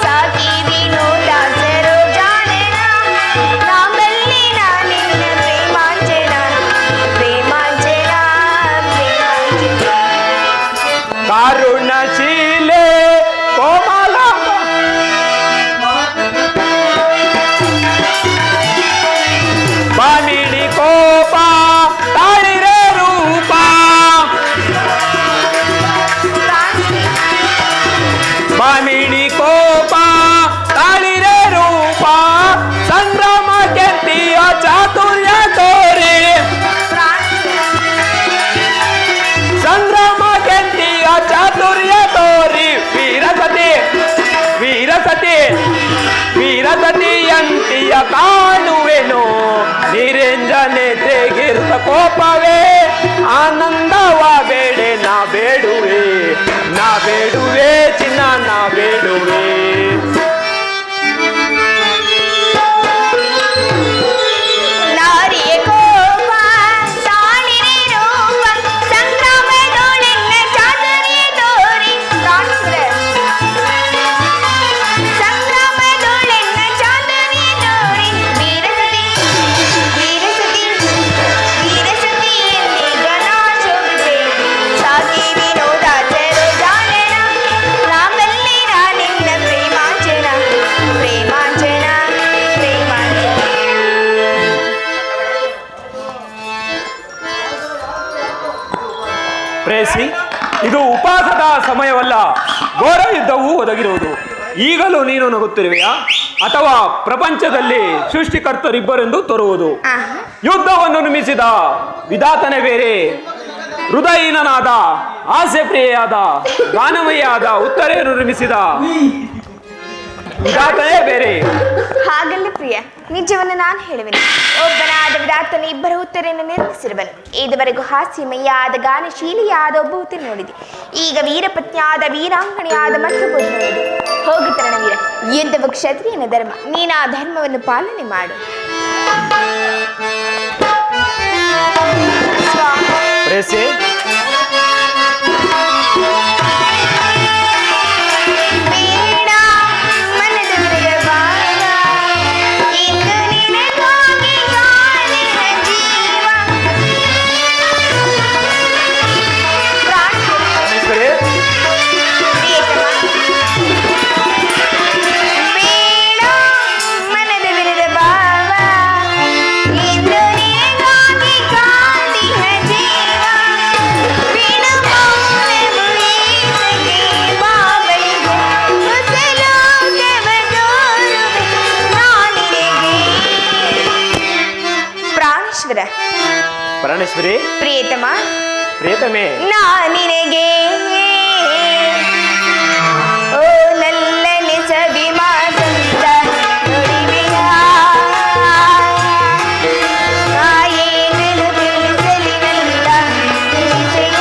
ಸಾಕಿ ವಿನೋದ ಸರೋ ಜಾನನ ನಾಮಲ್ಲಿ ನಾನಿನ್ನ ಪ್ರೇಮಾಂಜನ ಪ್ರೇಮಾಂಜನ ಪ್ರೇಮಾಂಜನ ಕಾರುಣ್ಯಶೀಲೆ ಕೋಮಲ ಬಾಮಿಡಿ ಕೋಪ ತಾಳಿರೆ ರೂಪ ಬಾಮಿಡಿ ಕೋಪ ತಾಳಿರೆ ರೂಪ ಸಂಗ್ರಾಮ ಕೆಂತಿಯ ಚಾತುರ್ಯ ತೋರೆ ಸಂಗ್ರಾಮ ಕೆಂತಿಯ ಚಾತುರ್ಯ ತೋರಿ ವೀರಸತಿಯಂತಿಯ ಕಾಣುವೆನು ನಿರಂಜನೆ ತೆಗಿರ್ತ ಕೋಪವೇ ಆನಂದವ ಬೇಡೆ ನಾ ಬೇಡುವೆ ಚಿನ್ನ ನಾ ಬೇಡುವೆ ನಾರಿಯ ಕೋಪ ತಾಳಿರೆ ರೂಪ ಸಂಗ್ರಾಮದೊಳೆನ್ನ ಚಾತುರ್ಯ ತೋರಿ ಸಂಗ್ರಾಮದೊಳೆನ್ನ ಚಾತುರ್ಯ ತೋರಿ ವೀರಸತಿ ಪ್ರೇಯಸಿ, ಇದು ಉಪವಾಸದ ಸಮಯವಲ್ಲ, ಘೋರ ಯುದ್ಧವು ಒದಗಿರುವುದು. ಈಗಲೂ ನೀನು ನಗುತ್ತಿರುವೆಯಾ ಅಥವಾ ಪ್ರಪಂಚದಲ್ಲಿ ಸೃಷ್ಟಿಕರ್ತರಿಬ್ಬರೆಂದು ತೋರುವುದು? ಯುದ್ಧವನ್ನು ನಿರ್ಮಿಸಿದ ವಿಧಾತನೇ ಬೇರೆ, ಹೃದಯಹೀನನಾದ ಆಸೆ ಪ್ರಿಯೆಯಾದ ಗಾನಮಯಿಯಾದ ಉತ್ತರೆಯನ್ನು ನಿರ್ಮಿಸಿದ ವಿಧಾತನೇ ಬೇರೆ. ಹಾಗಲ್ಲ ಪ್ರಿಯ, ನಿಜವನ್ನು ನಾನು ಹೇಳುವೆನು. ಒಬ್ಬನಾದ ವಿಧಾತನು ಇಬ್ಬರ ಉತ್ತರೆಯನ್ನು ನಿರ್ಮಿಸಿರುವನು. ಇದುವರೆಗೂ ಹಾಸ್ಯಮಯ್ಯಾದ ಗಾನಶೀಲಿಯಾದ ಒಬ್ಬ ಉತ್ತರ ನೋಡಿದೆ. ಈಗ ವೀರಪತ್ನಿಯಾದ ವೀರಾಂಗಣಿಯಾದ ಮತ್ತೊಬ್ಬ ನೋಡಿದೆ. ಹೋಗು ತರಣವೀರ, ಯುದ್ಧವು ಕ್ಷತ್ರಿಯನ ಧರ್ಮ. ನೀನು ಆ ಧರ್ಮವನ್ನು ಪಾಲನೆ ಮಾಡು. ಪ್ರೇಯಸಿ, ಪ್ರಾಣೇಶ್ವರಿ, ಪ್ರಿಯತಮ, ಪ್ರಿಯತಮೇ, ನಿನಗೆ ಓ ನಲ್ಲನೆ ಸವಿ ಮಾತಂದ ನುಡಿವೆಯ ಏನನು ತಿಳಿಸಲಿ ನನ್ನ ವಿಷಯ.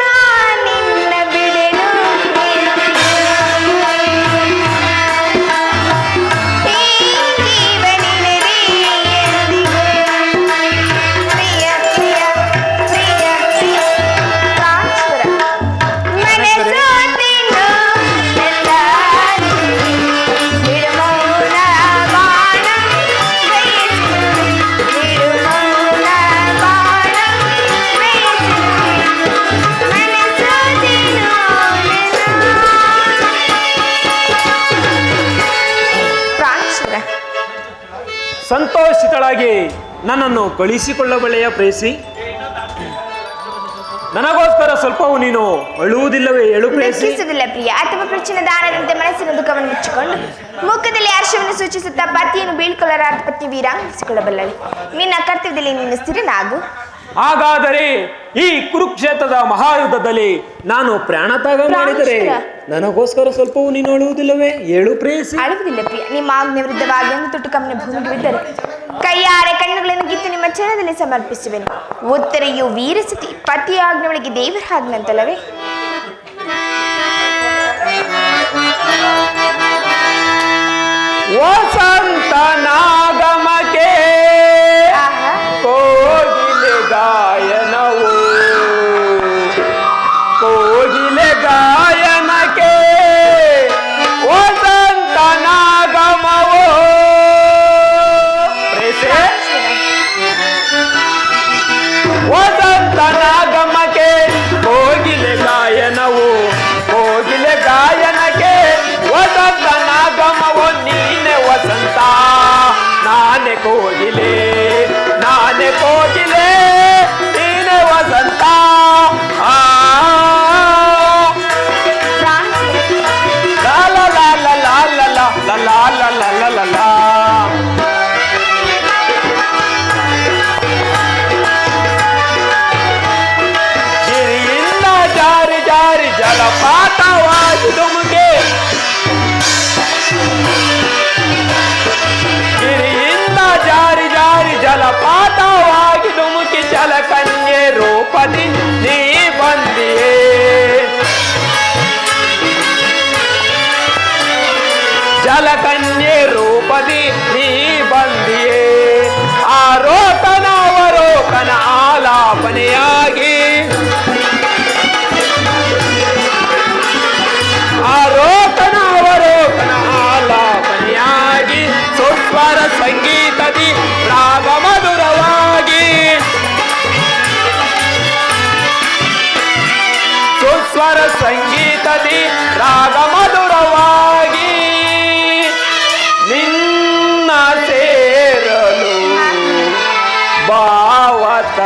ನಾನಿನ್ನ ಬಿಡೆನು ಸಂತೋಷಿತಳಾಗಿ ನನ್ನನ್ನು ಕಳಿಸಿಕೊಳ್ಳಬಳೆಯ ಪ್ರೇಯಸಿ. ನನಗೋಸ್ಕರ ಸ್ವಲ್ಪವೂ ನೀನು ಅಳುವುದಿಲ್ಲವೇ? ಹೇಳು ಪ್ರೇಯಸಿ. ದುಃಖಿಸುವುದಿಲ್ಲ ಪ್ರಿಯ, ಅಥವಾ ಪ್ರಚನ ದಾನದಂತೆ ಮನಸ್ಸಿನ ದುಃಖವನ್ನು ಮುಚ್ಚಿಕೊಂಡು ಮುಖದಲ್ಲಿ ಹರ್ಷವನ್ನು ಸೂಚಿಸುತ್ತಾ ಪತಿಯನ್ನು ಬೀಳ್ಕೊಳ್ಳಲಾರದ ಪತ್ನಿ ವೀರಾಂಗಿಸಿಕೊಳ್ಳಬಲ್ಲಳು. ನಿನ್ನ ಕರ್ತವ್ಯದಲ್ಲಿ ನೀನು ಸ್ಥಿರನಾಗು. ಹಾಗಾದರೆ ಈ ಕುರುಕ್ಷೇತ್ರದ ಮಹಾಯುದ್ಧದಲ್ಲಿ ನಾನು ಪ್ರಾಣತ್ಯಾಗ ಮಾಡಿದರೆ ನನಗೋಸ್ಕರ ಸ್ವಲ್ಪವೂ ನೀನು ಅಳುವುದಿಲ್ಲವೇ? ಹೇಳು ಪ್ರೇಯಸಿ. ಅಳುವುದಿಲ್ಲ ಪ್ರಿಯ, ನಿಮ್ಮ ಆಜ್ಞೆ ವಿರುದ್ಧವಾಗಿ ಒಂದು ತುಟ್ಟು ಕಮ್ಮನ ಭೂಮಿಗೆ ಬಿದ್ದರೆ ಕೈಯಾರೆ ಕಣ್ಣುಗಳನ್ನು ಗಿತ್ತು ನಿಮ್ಮ ಚರಣದಲ್ಲಿ ಸಮರ್ಪಿಸುವೆನು. ಉತ್ತರೆಯು ವೀರಸತಿ, ಪತಿಯ ಆಜ್ಞೆ ಒಳಗೆ ದೇವರ ಆಜ್ಞಂತಲ್ಲವೇ? ವಸಂತ ನಾಗಮಕ್ಕೆ ಕೋಗಿಲೆ ಗಾಯನವು, ಕೋಗಿಲೆ ಗಾಯನಕ್ಕೆ ವಸಂತ ನಾಗಮವೋ. ವಸಂತ ನಾಗಮಕ್ಕೆ ಕೋಗಿಲೆ ಗಾಯನವು, ಕೋಗಿಲೆ ಗಾಯನಕ್ಕೆ ವಸಂತ ನಾಗಮವೋ. ನೀನೆ ವಸಂತ, ನಾನೇ ಕೋಗಿಲೆ, ನಾನೇ ಕೋಗಿಲೆ, ನೀನೆ ವಸಂತ. ಲಾ ಲಾ ಲಾ ಲಾ ಲಾ ಲಾ ಲಾ ಲಾ ಲಾ ಲಾ ಲಾ ಲಾ ಲಾ. ಗಿರಿಯಿಂದ ಜಾರಿ ಜಾರಿ ಜಲಪಾತವಾಗಿ ಧುಮುಕೆ, ಗಿರಿಯಿಂದ ಜಾರಿ ಜಾರಿ ಜಲಪಾತವಾಗಿ ಧುಮುಕಿ ಜಲಕನ್ಯೆ ರೂಪದಿ ನೀ ಬಂದಿಯೇ. ಜಲಕನ್ಯೆ ರೂಪದಿ ನೀ ಬಂದಿಯೇ. ಆರೋಕನ ಅವರೋಕನ ಆಲಾಪನೆಯಾಗಿ, ಆರೋಕನ ಅವರೋಕನ ಆಲಾಪನೆಯಾಗಿ ಸುಸ್ವರ ಸಂಗೀತದಿ ರಾಗ ಮಧುರವಾಗಿ, ಸುಸ್ವರ ಸಂಗೀತದಿ ರಾಗ ಮಧುರವಾಗಿ ನಿನ್ನ ಸೇರಲು ಭಾವತ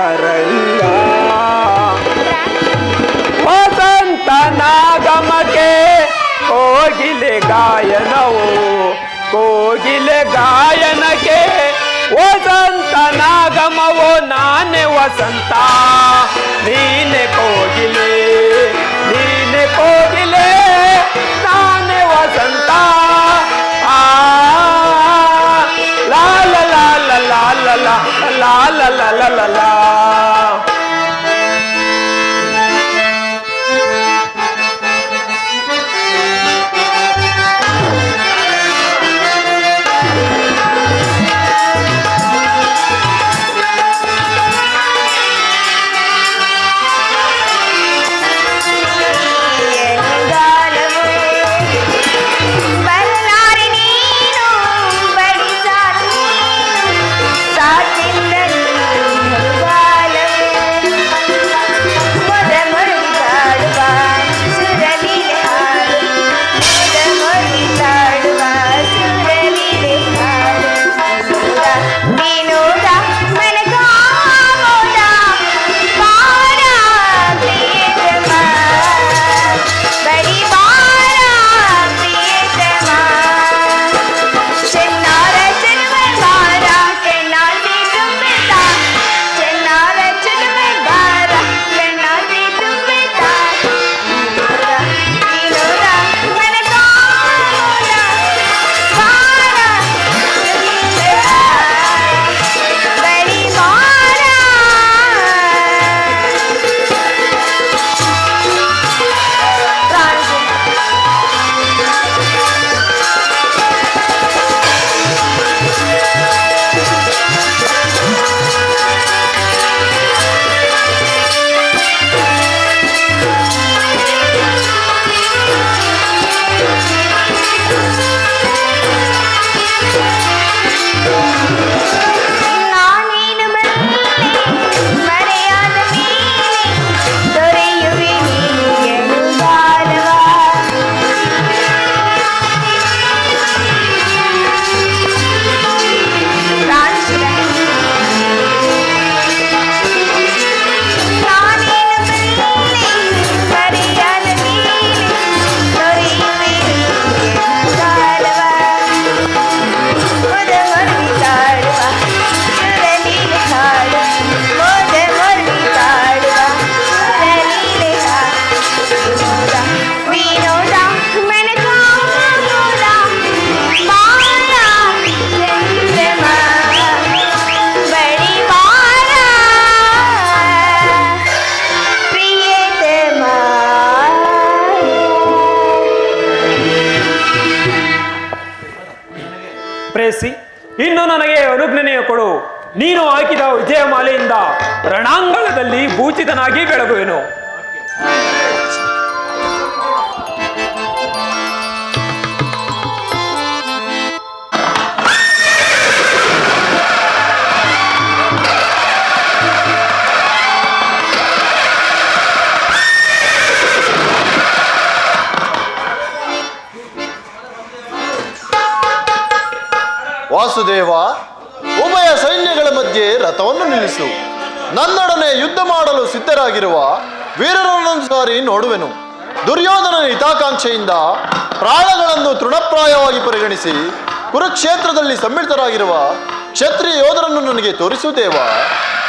ಗಾಯನವು ಕೋಗಿಲೆ ಗಾಯನಕ್ಕೆ ವಸಂತ ನಾಗಮವೋ ನಾನೇ ವಸಂತ ನೀನೆ ಕೋಗಿಲೆ ನೀನೆ ಕೋಗಿಲೆ ನಾನೇ ವಸಂತ ಆ ಲಾ ಲಾ ಲಾ ಲಾ ಲಾ ಲಾ ಲಾ ಲಾ ಲಾ ಲಾ ಲಾ ಲಾ. ಪ್ರೇಸಿ, ಇನ್ನು ನನಗೆ ಅನುಜ್ಞೆಯ ಕೊಡು. ನೀನು ಹಾಕಿದ ವಿಜಯಮಾಲೆಯಿಂದ ರಣಾಂಗಣದಲ್ಲಿ ಭೂಚಿತನಾಗಿ ಬೆಳಗುವೆನು. ವಾಸುದೇವ, ಉಭಯ ಸೈನ್ಯಗಳ ಮಧ್ಯೆ ರಥವನ್ನು ನಿಲ್ಲಿಸು. ನನ್ನೊಡನೆ ಯುದ್ಧ ಮಾಡಲು ಸಿದ್ಧರಾಗಿರುವ ವೀರರನ್ನೊಂದು ಸಾರಿ ನೋಡುವೆನು. ದುರ್ಯೋಧನನ ಹಿತಾಕಾಂಕ್ಷೆಯಿಂದ ಪ್ರಾಣಗಳನ್ನು ತೃಣಪ್ರಾಯವಾಗಿ ಪರಿಗಣಿಸಿ ಕುರುಕ್ಷೇತ್ರದಲ್ಲಿ ಸಮ್ಮಿಳಿತರಾಗಿರುವ ಕ್ಷತ್ರಿಯ ಯೋಧರನ್ನು ನನಗೆ ತೋರಿಸು ದೇವ.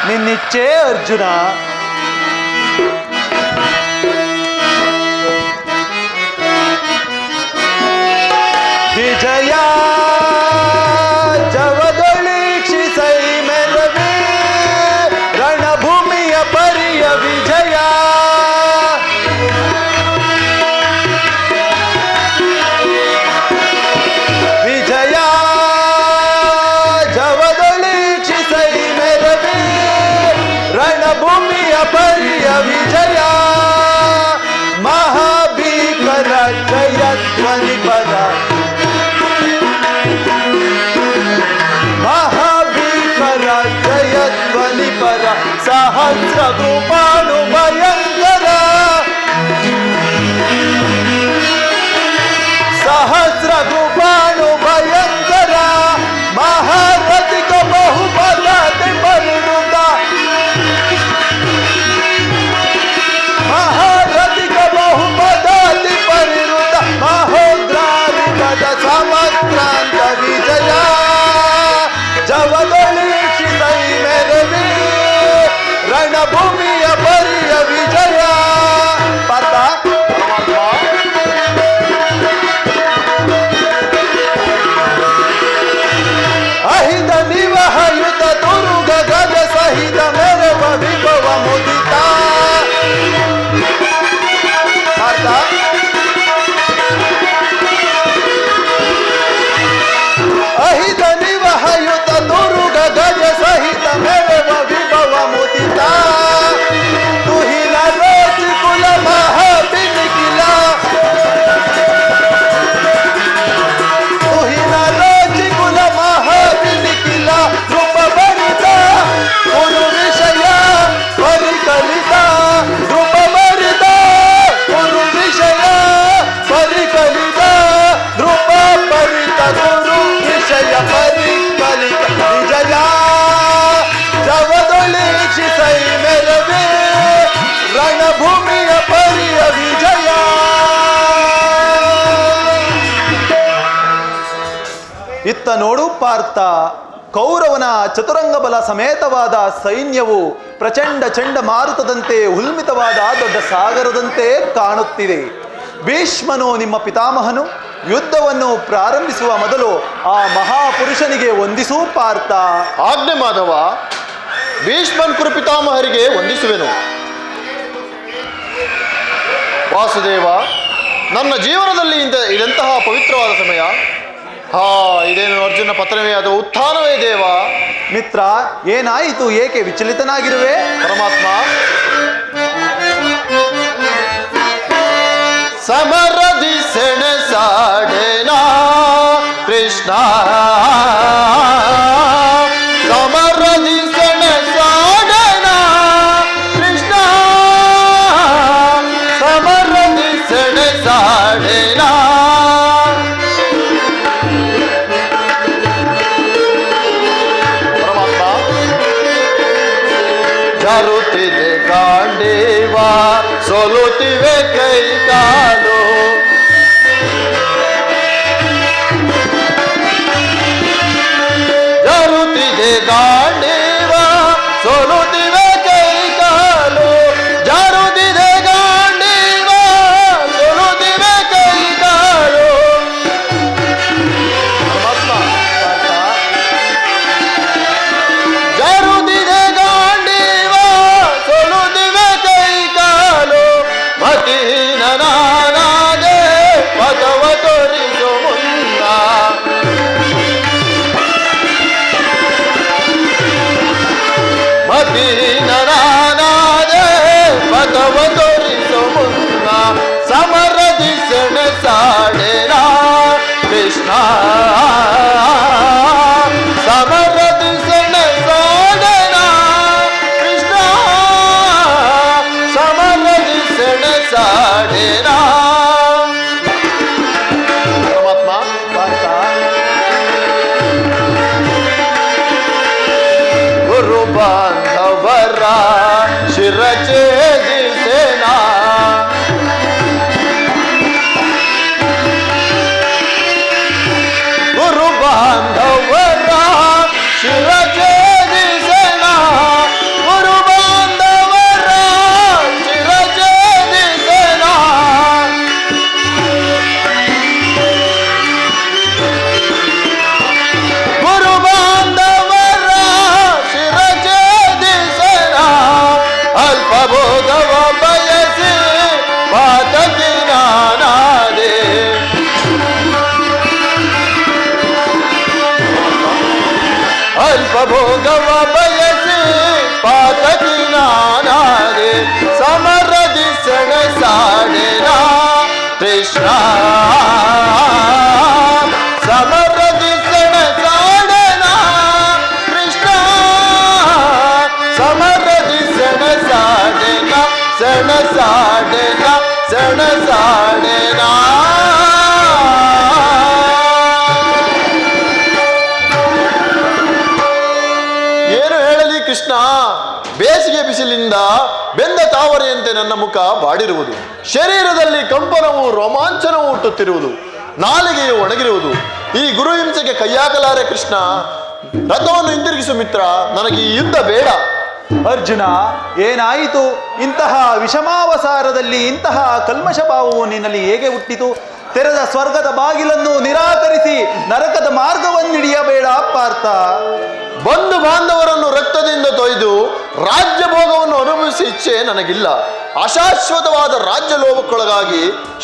ನಿನ್ನಿಚ್ಛೆ ಅರ್ಜುನ. ವಿಜಯ ಜವದೊಳಿಕ್ಷಿಸೈ ಮೆಲವೇ ರಣಭೂಮಿಯ ಪರಿಯ ವಿಜಯ. ವಿಜಯ ಜವದೊಳಿಕ್ಷಿಸೈ ಮೆಲವೇ ರಣಭೂಮಿಯ ಪರಿಯ ವಿಜಯ. ಮಹಾಭೀಕರ ಜಯಧ್ವನಿ ಪದ ಜಯಧ್ವನಿ ಪರ ಸಹಸ್ರ ರೂಪಾಣು ಭಯಂಕರ. ಸಹಸ್ರ ರೂಪಾಣು ಭಯಂಕರ ಮಹಾರಥಿಕ ಬಹುಪದಾತಿ ಪರಿವೃತ. ಮಹಾರಥಿಕ ಬಹುಪದಾತಿ ಪರಿವೃತ ಮಹೋದ್ರಾರಿ ಇತ್ತ ನೋಡು ಪಾರ್ಥ, ಕೌರವನ ಚತುರಂಗ ಬಲ ಸಮೇತವಾದ ಸೈನ್ಯವು ಪ್ರಚಂಡ ಚಂಡಮಾರುತದಂತೆ ಉಲ್ಮಿತವಾದ ದೊಡ್ಡ ಸಾಗರದಂತೆ ಕಾಣುತ್ತಿದೆ. ಭೀಷ್ಮನು ನಿಮ್ಮ ಪಿತಾಮಹನು ಯುದ್ಧವನ್ನು ಪ್ರಾರಂಭಿಸುವ ಮೊದಲು ಆ ಮಹಾಪುರುಷನಿಗೆ ವಂದಿಸು ಪಾರ್ಥ. ಆಜ್ಞೆ ಮಾಧವ, ಭೀಷ್ಮನ್ ಕುರು ಪಿತಾಮಹರಿಗೆ ವಂದಿಸುವೆನು. ವಾಸುದೇವ, ನನ್ನ ಜೀವನದಲ್ಲಿ ಇದೆಂತಹ ಪವಿತ್ರವಾದ ಸಮಯ. ಇದೇನು ಅರ್ಜುನ ಪತ್ರವೇ, ಅದು ಉತ್ಥಾನವೇ ದೇವ. ಮಿತ್ರ, ಏನಾಯಿತು? ಏಕೆ ವಿಚಲಿತನಾಗಿರುವೆ? ಪರಮಾತ್ಮ, ಸಮರದಿ ಸೆಣಸಾಡೆನಾ ಕೃಷ್ಣ, ಸಮರದಿ ಸೆಣಸಾಡೆನಾ ಕೃಷ್ಣ, ಸಮರದಿ ಸೆಣಸಾಡೆನಾ. ಪರಮಾತ್ಮ, ಜರುತ್ತಿದೆ ಗಾಂಡೀವ, ಸೋಲುತ್ತಿವೆ ಕೈ ಕಾಲು, ಜರುತ್ತಿದೆ ಗಾಂಡೀವ, ಸೋಲುತ್ತಿವೆ ಕೈ ಕಾಲು, ಜರುತ್ತಿದೆ ಗಾಂಡೀವ, ಸೋಲುತ್ತಿವೆ ಕೈ ಕಾಲು. ಜರುತ್ತಿದೆ ಗಾಂಡೀವ, ಸೋಲುತ್ತಿವೆ ಕೈ ಕಾಲು, ಮತೀನನಾದೆ ಪದವ ತೋರಿಸು ಮುನ್ನ, ಮತೀನನಾದೆ ಪದವ ತೋರಿಸು ಮುನ್ನ, ಸಮರದಿ ಸೆಣಸಾಡೆನ ಕೃಷ್ಣ, ಸಮರದಿ ಸೆಣಸಾಡೆನ ಕೃಷ್ಣ, ಸಮರದಿ ಸೆಣಸಾಡೆನ. ಪರಮಾತ್ಮ, ಗುರು ಬಾಂಧವರ ಶಿರಛೇದಿಸೇನ, ಗುರು ಬಾಂಧವರ ಶಿರಛೇದಿಸೇನ, ಗುರು ಬಾಂಧವರ ಶಿರಛೇದಿಸೇನ. ಗುರು ಬಾಂಧವರ ಶಿರಛೇದಿಸೇನ, ಅಲ್ಪ ಭೋಗವ ಬಯಸಿ ಪಾತಕಿ ನಾನಾದೆ. ಅಲ್ಪ ಭೋಗವ ಬಯಸಿ ಪಾತಕಿ ನಾನಾದೆ, ಸಮರದಿ ಸೆಣಸಾಡೆನ ಕೃಷ್ಣ, ಸಮರದಿ ಸೆಣಸಾಡೆನ ಕೃಷ್ಣ, ಸಮರದಿ ಸೆಣಸಾಡೆನ, ಸೆಣಸಾಡೆನ, ಸೆಣಸಾಡೆನ. ಏನು ಹೇಳಲಿ ಕೃಷ್ಣ, ಬೇಸಿಗೆ ಬಿಸಿಲಿಂದ ಬೆಂದ ತಾವರೆಯಂತೆ ನನ್ನ ಮುಖ ಬಾಡಿರುವುದು, ಶರೀರದಲ್ಲಿ ಕಂಪನವು ರೋಮಾಂಚನವು ಹುಟ್ಟುತ್ತಿರುವುದು, ನಾಲಿಗೆಯು ಒಣಗಿರುವುದು. ಈ ಗುರು ಹಿಂಸೆಗೆ ಕೈಯಾಗಲಾರೆ ಕೃಷ್ಣ. ರಥವನ್ನು ಹಿಂದಿರುಗಿಸು ಮಿತ್ರ, ನನಗೆ ಈ ಯುದ್ಧ ಬೇಡ. ಅರ್ಜುನ, ಏನಾಯಿತು? ಇಂತಹ ವಿಷಮಾವಸಾರದಲ್ಲಿ ಇಂತಹ ಕಲ್ಮಶ ಭಾವವು ನಿನ್ನಲ್ಲಿ ಹೇಗೆ ಹುಟ್ಟಿತು? ತೆರೆದ ಸ್ವರ್ಗದ ಬಾಗಿಲನ್ನು ನಿರಾಕರಿಸಿ ನರಕದ ಮಾರ್ಗವನ್ನಿಡಿಯಬೇಡ ಪಾರ್ಥ. ಬಂಧು ಬಾಂಧವರನ್ನು ರಕ್ತದಿಂದ ತೊಯ್ದು ರಾಜ್ಯ ಭೋಗವನ್ನು ಅನುಭವಿಸಿ ಇಚ್ಛೆ ನನಗಿಲ್ಲ. ಅಶಾಶ್ವತವಾದ ರಾಜ್ಯ ಲೋಭಕ್ಕೊಳಗಾಗಿ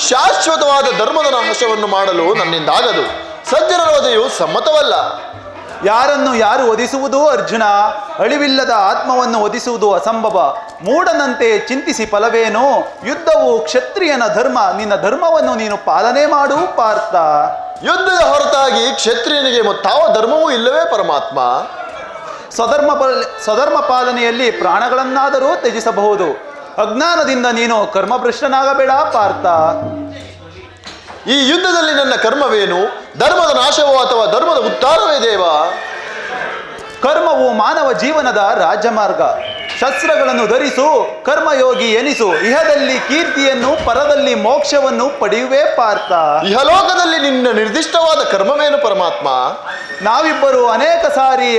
ಶಾಶ್ವತವಾದ ಧರ್ಮದ ನಾಶವನ್ನು ಮಾಡಲು ನನ್ನಿಂದಾಗದು. ಸಜ್ಜನರ ವಧೆಯು ಸಮ್ಮತವಲ್ಲ. ಯಾರನ್ನು ಯಾರು ವಧಿಸುವುದು ಅರ್ಜುನ? ಅಳಿವಿಲ್ಲದ ಆತ್ಮವನ್ನು ವಧಿಸುವುದು ಅಸಂಭವ. ಮೂಢನಂತೆ ಚಿಂತಿಸಿ ಫಲವೇನು? ಯುದ್ಧವು ಕ್ಷತ್ರಿಯನ ಧರ್ಮ. ನಿನ್ನ ಧರ್ಮವನ್ನು ನೀನು ಪಾಲನೆ ಮಾಡು ಪಾರ್ಥ. ಯುದ್ಧದ ಹೊರತಾಗಿ ಕ್ಷತ್ರಿಯನಿಗೆ ಮತ್ತಾವ ಧರ್ಮವೂ ಇಲ್ಲವೇ ಪರಮಾತ್ಮ? ಸ್ವಧರ್ಮ ಪಾಲನೆಯಲ್ಲಿ ಪ್ರಾಣಗಳನ್ನಾದರೂ ತ್ಯಜಿಸಬಹುದು. ಅಜ್ಞಾನದಿಂದ ನೀನು ಕರ್ಮಭ್ರಷ್ಟನಾಗಬೇಡ ಪಾರ್ಥ. ಈ ಯುದ್ಧದಲ್ಲಿ ನನ್ನ ಕರ್ಮವೇನು? ಧರ್ಮದ ನಾಶವೋ ಅಥವಾ ಧರ್ಮದ ಉದ್ಧಾರವೇ ದೇವ? ಕರ್ಮವು ಮಾನವ ಜೀವನದ ರಾಜಮಾರ್ಗ. ಶಸ್ತ್ರಗಳನ್ನು ಧರಿಸು, ಕರ್ಮಯೋಗಿ ಎನಿಸು. ಇಹದಲ್ಲಿ ಕೀರ್ತಿಯನ್ನು, ಪರದಲ್ಲಿ ಮೋಕ್ಷವನ್ನು ಪಡೆಯುವೆ ಪಾರ್ಥ. ಇಹಲೋಕದಲ್ಲಿ ನಿನ್ನ ನಿರ್ದಿಷ್ಟವಾದ ಕರ್ಮವೇನು ಪರಮಾತ್ಮ? ನಾವಿಬ್ಬರು ಅನೇಕ ಸಾರಿ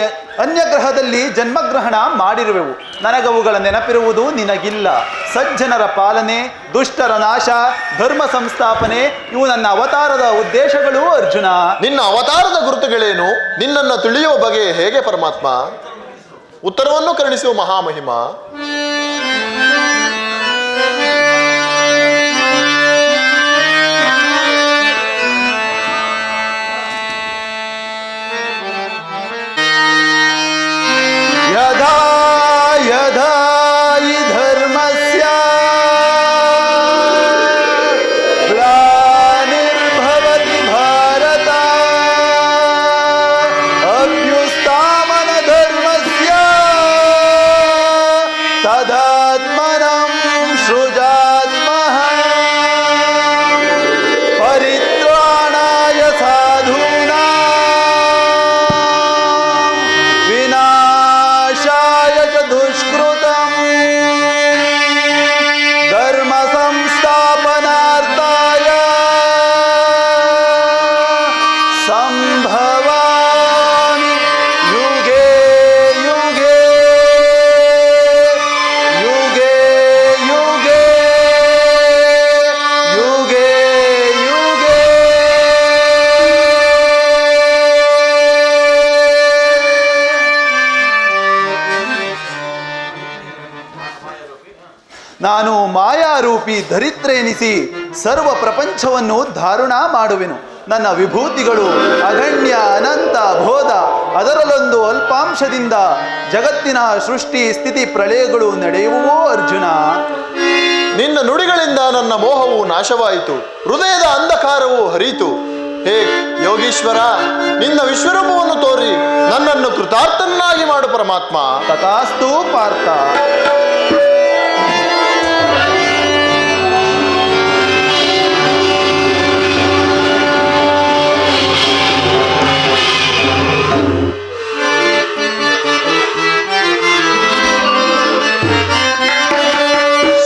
ಅನ್ಯಗ್ರಹದಲ್ಲಿ ಜನ್ಮಗ್ರಹಣ ಮಾಡಿರುವೆವು. ನನಗವುಗಳ ನೆನಪಿರುವುದು ನಿನಗಿಲ್ಲ. ಸಜ್ಜನರ ಪಾಲನೆ, ದುಷ್ಟರ ನಾಶ, ಧರ್ಮ ಸಂಸ್ಥಾಪನೆ ಇವು ನನ್ನ ಅವತಾರದ ಉದ್ದೇಶಗಳು ಅರ್ಜುನ. ನಿನ್ನ ಅವತಾರದ ಗುರುತುಗಳೇನು? ನಿನ್ನನ್ನು ತಿಳಿಯುವ ಬಗೆ ಹೇಗೆ ಪರಮಾತ್ಮ? ಉತ್ತರವನ್ನು ಕರುಣಿಸುವ ಮಹಾಮಹಿಮ. ಯದಾ ಯದಾ ಹಿ ಧರ್ಮಸ್ಯ ಗ್ಲಾನಿರ್ಭವತಿ ಭಾರತ ಅಭ್ಯುತ್ಥಾಮನ ಧರ್ಮಸ್ಯ ತದಾತ್ಮನಂ ಸೃಜಾತ್ಮಃ ಪರಿತ್ರಾಣಾಯ ಸಾಧೂನಾಂ ವಿನಾಶಾಯ ಚ ದುಷ್ಕೃತಂ ಧರ್ಮ ಸಂಸ್ಥಾಪನಾರ್ಥಾಯ ಸಂಭವಾಮಿ ಯುಗೇ ಯುಗೇ ಯುಗೇ ಯುಗೇ ಯುಗೇ ಯುಗೇ. ನಾನು ಮಾಯಾರೂಪಿ ಧರಿತ್ರೆ ಎನಿಸಿ ಸರ್ವ ಪ್ರಪಂಚವನ್ನು ಧಾರುಣ ಮಾಡುವೆನು. ನನ್ನ ವಿಭೂತಿಗಳು ಅಗಣ್ಯ ಅನಂತ ಬೋಧ. ಅದರಲ್ಲೊಂದು ಅಲ್ಪಾಂಶದಿಂದ ಜಗತ್ತಿನ ಸೃಷ್ಟಿ ಸ್ಥಿತಿ ಪ್ರಳಯಗಳು ನಡೆಯುವವೋ ಅರ್ಜುನ. ನಿನ್ನ ನುಡಿಗಳಿಂದ ನನ್ನ ಮೋಹವು ನಾಶವಾಯಿತು, ಹೃದಯದ ಅಂಧಕಾರವು ಹರಿಯಿತು. ಹೇ ಯೋಗೀಶ್ವರ, ನಿನ್ನ ವಿಶ್ವರೂಪವನ್ನು ತೋರಿ ನನ್ನನ್ನು ಕೃತಾರ್ಥನಾಗಿ ಮಾಡು ಪರಮಾತ್ಮ. ತಥಾಸ್ತು ಪಾರ್ಥ.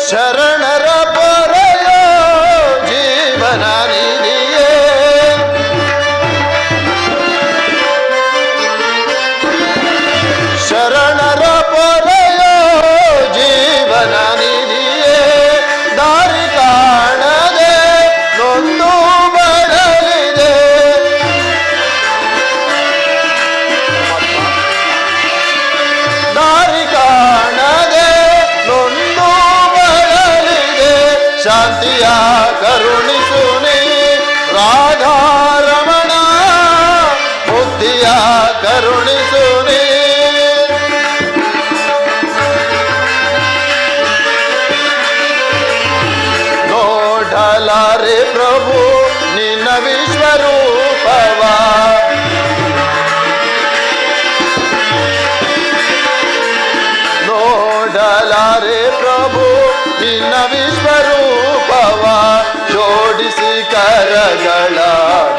ಶರಣರ ಪೊರೆಯೋ ಜೀವನ ನಿಧಿಯೇ, ಶರಣರ ಪೊರೆಯೋ ಜೀವನ ನಿಧಿಯೇ, ದಾರಿ ಕಾಣದೆ ನೊಂದು ಬರಲಿದೆ. ದಾರಿ ಕಾಣದೆ ನೊಂದು ಬರಲಿದೆ. ಶಾಂತಿಯ ಕರುಣಿಸುನಿ ರಾಧಾರಮಣ, ಮುಕ್ತಿಯ ಕರುಣಿಸುನಿ. ನೋಡಲಾರೆ ಪ್ರಭು ನಿನ್ನ ವಿಶ್ವರೂಪವ, ನೋಡಲಾರೆ ಪ್ರಭು ನಿನ್ನ ವಿಶ್ವರೂಪವ. ಜೋಡಿಸಿ ಕರಗಳ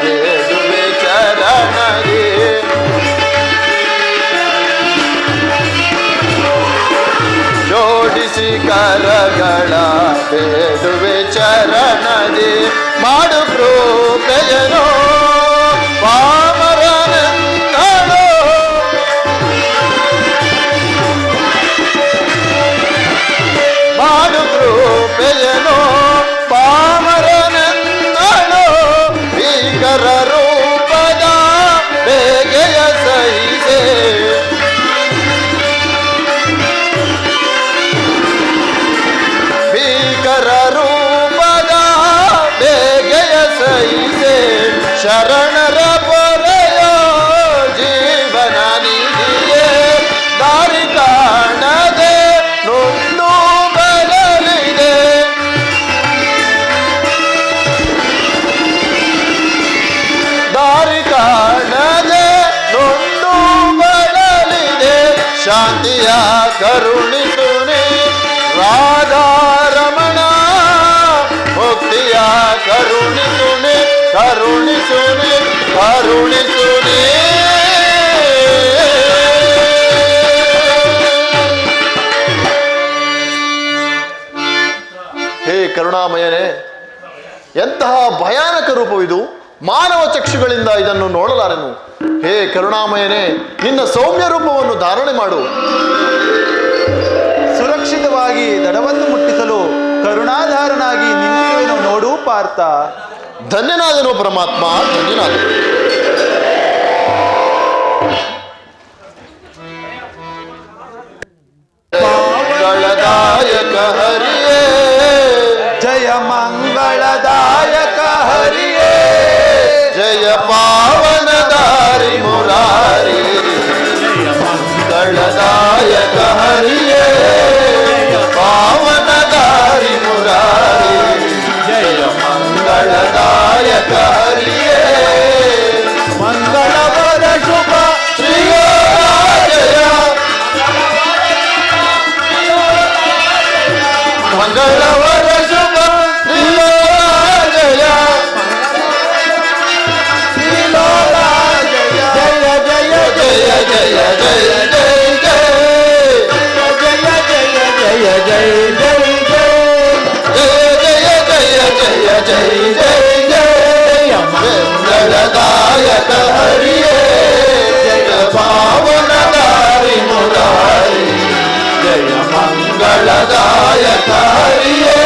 ಬೇಡುವೆ ಚರಣಗೆ, ಜೋಡಿಸಿ ಕರಗಳ ಬೇಡುವೆ ಚರಣದೆ. ಮಾಡು ಕೃಪೆಯನೋ ಪಾಮರನೆಂದಳು, ಮಾಡು ಕೃಪೆಯನೋ ಪಾಮರನೆಂದಳು. ಭೀಕರ ರೂಪದ ಬೇಗೆಯ ಸಹಿಸೆ, ಭೀಕರ ರೂಪದ ಬೇಗೆಯ ಸಹಿಸೆ. ಶರಣರ ಪೊರೆಯೋ ಜೀವನ ನಿಧಿಯೇ, ದಾರಿ ಕಾಣದೆ ನೊಂದು ಬರಲಿದೆ. ದಾರಿ ಕಾಣದೆ ನೊಂದು ಬರಲಿದೆ. ಶಾಂತಿಯ ಕರುಣಿಸುನಿ ರಾಧಾರಮಣ, ಮುಕ್ತಿಯ ಕರುಣಿಸುನಿ ಕರುಣಿಸುನಿ ಕರುಣಿಸುನಿ. ಕರುಣಾಮಯನೇ, ಎಂತಹ ಭಯಾನಕ ರೂಪವಿದು! ಮಾನವ ಚಕ್ಷುಗಳಿಂದ ಇದನ್ನು ನೋಡಲಾರೆನು. ಹೇ ಕರುಣಾಮಯನೇ, ನಿನ್ನ ಸೌಮ್ಯ ರೂಪವನ್ನು ಧಾರಣೆ ಮಾಡು. ಸುರಕ್ಷಿತವಾಗಿ ದಡವನ್ನು ಮುಟ್ಟಿಸಲು ಕರುಣಾಧಾರನಾಗಿ ನಿಂತಿರುವೆನು ನೋಡು ಪಾರ್ಥ. ಧನ್ಯನಾದನು ಪರಮಾತ್ಮ, ಧನ್ಯನಾದನು. ಮಂಗಳದಾಯಕ ಹರಿಯೇ, ಜಯ ಮಂಗಳದಾಯಕ ಹರಿಯೇ, ಜಯ ಪಾವನ ದಾರಿ ಮುರಾರಿ. ಮಂಗಳದಾಯಕ ಹರಿಯೇ, ಪಾವನ ದಾರಿ ಮುರಾರಿ. ಜಯ ಮಂಗಳದಾಯಕ ಹರಿಯೇ, ಮಂಗಳವರ ಶುಭ ಶ್ರೀಯ ಜಯ. ಮಂಗಳವರ ಶುಭ ಶ್ರೀಯ ಜಯ. ಮಂಗಳದಾಯಕ ಹರಿಯೇ, ಜಯ ಪಾವನ ದಾರಿ ಮುರಾರಿ. ಜಯ ಮಂಗಳದಾಯಕ ಹರಿಯೇ,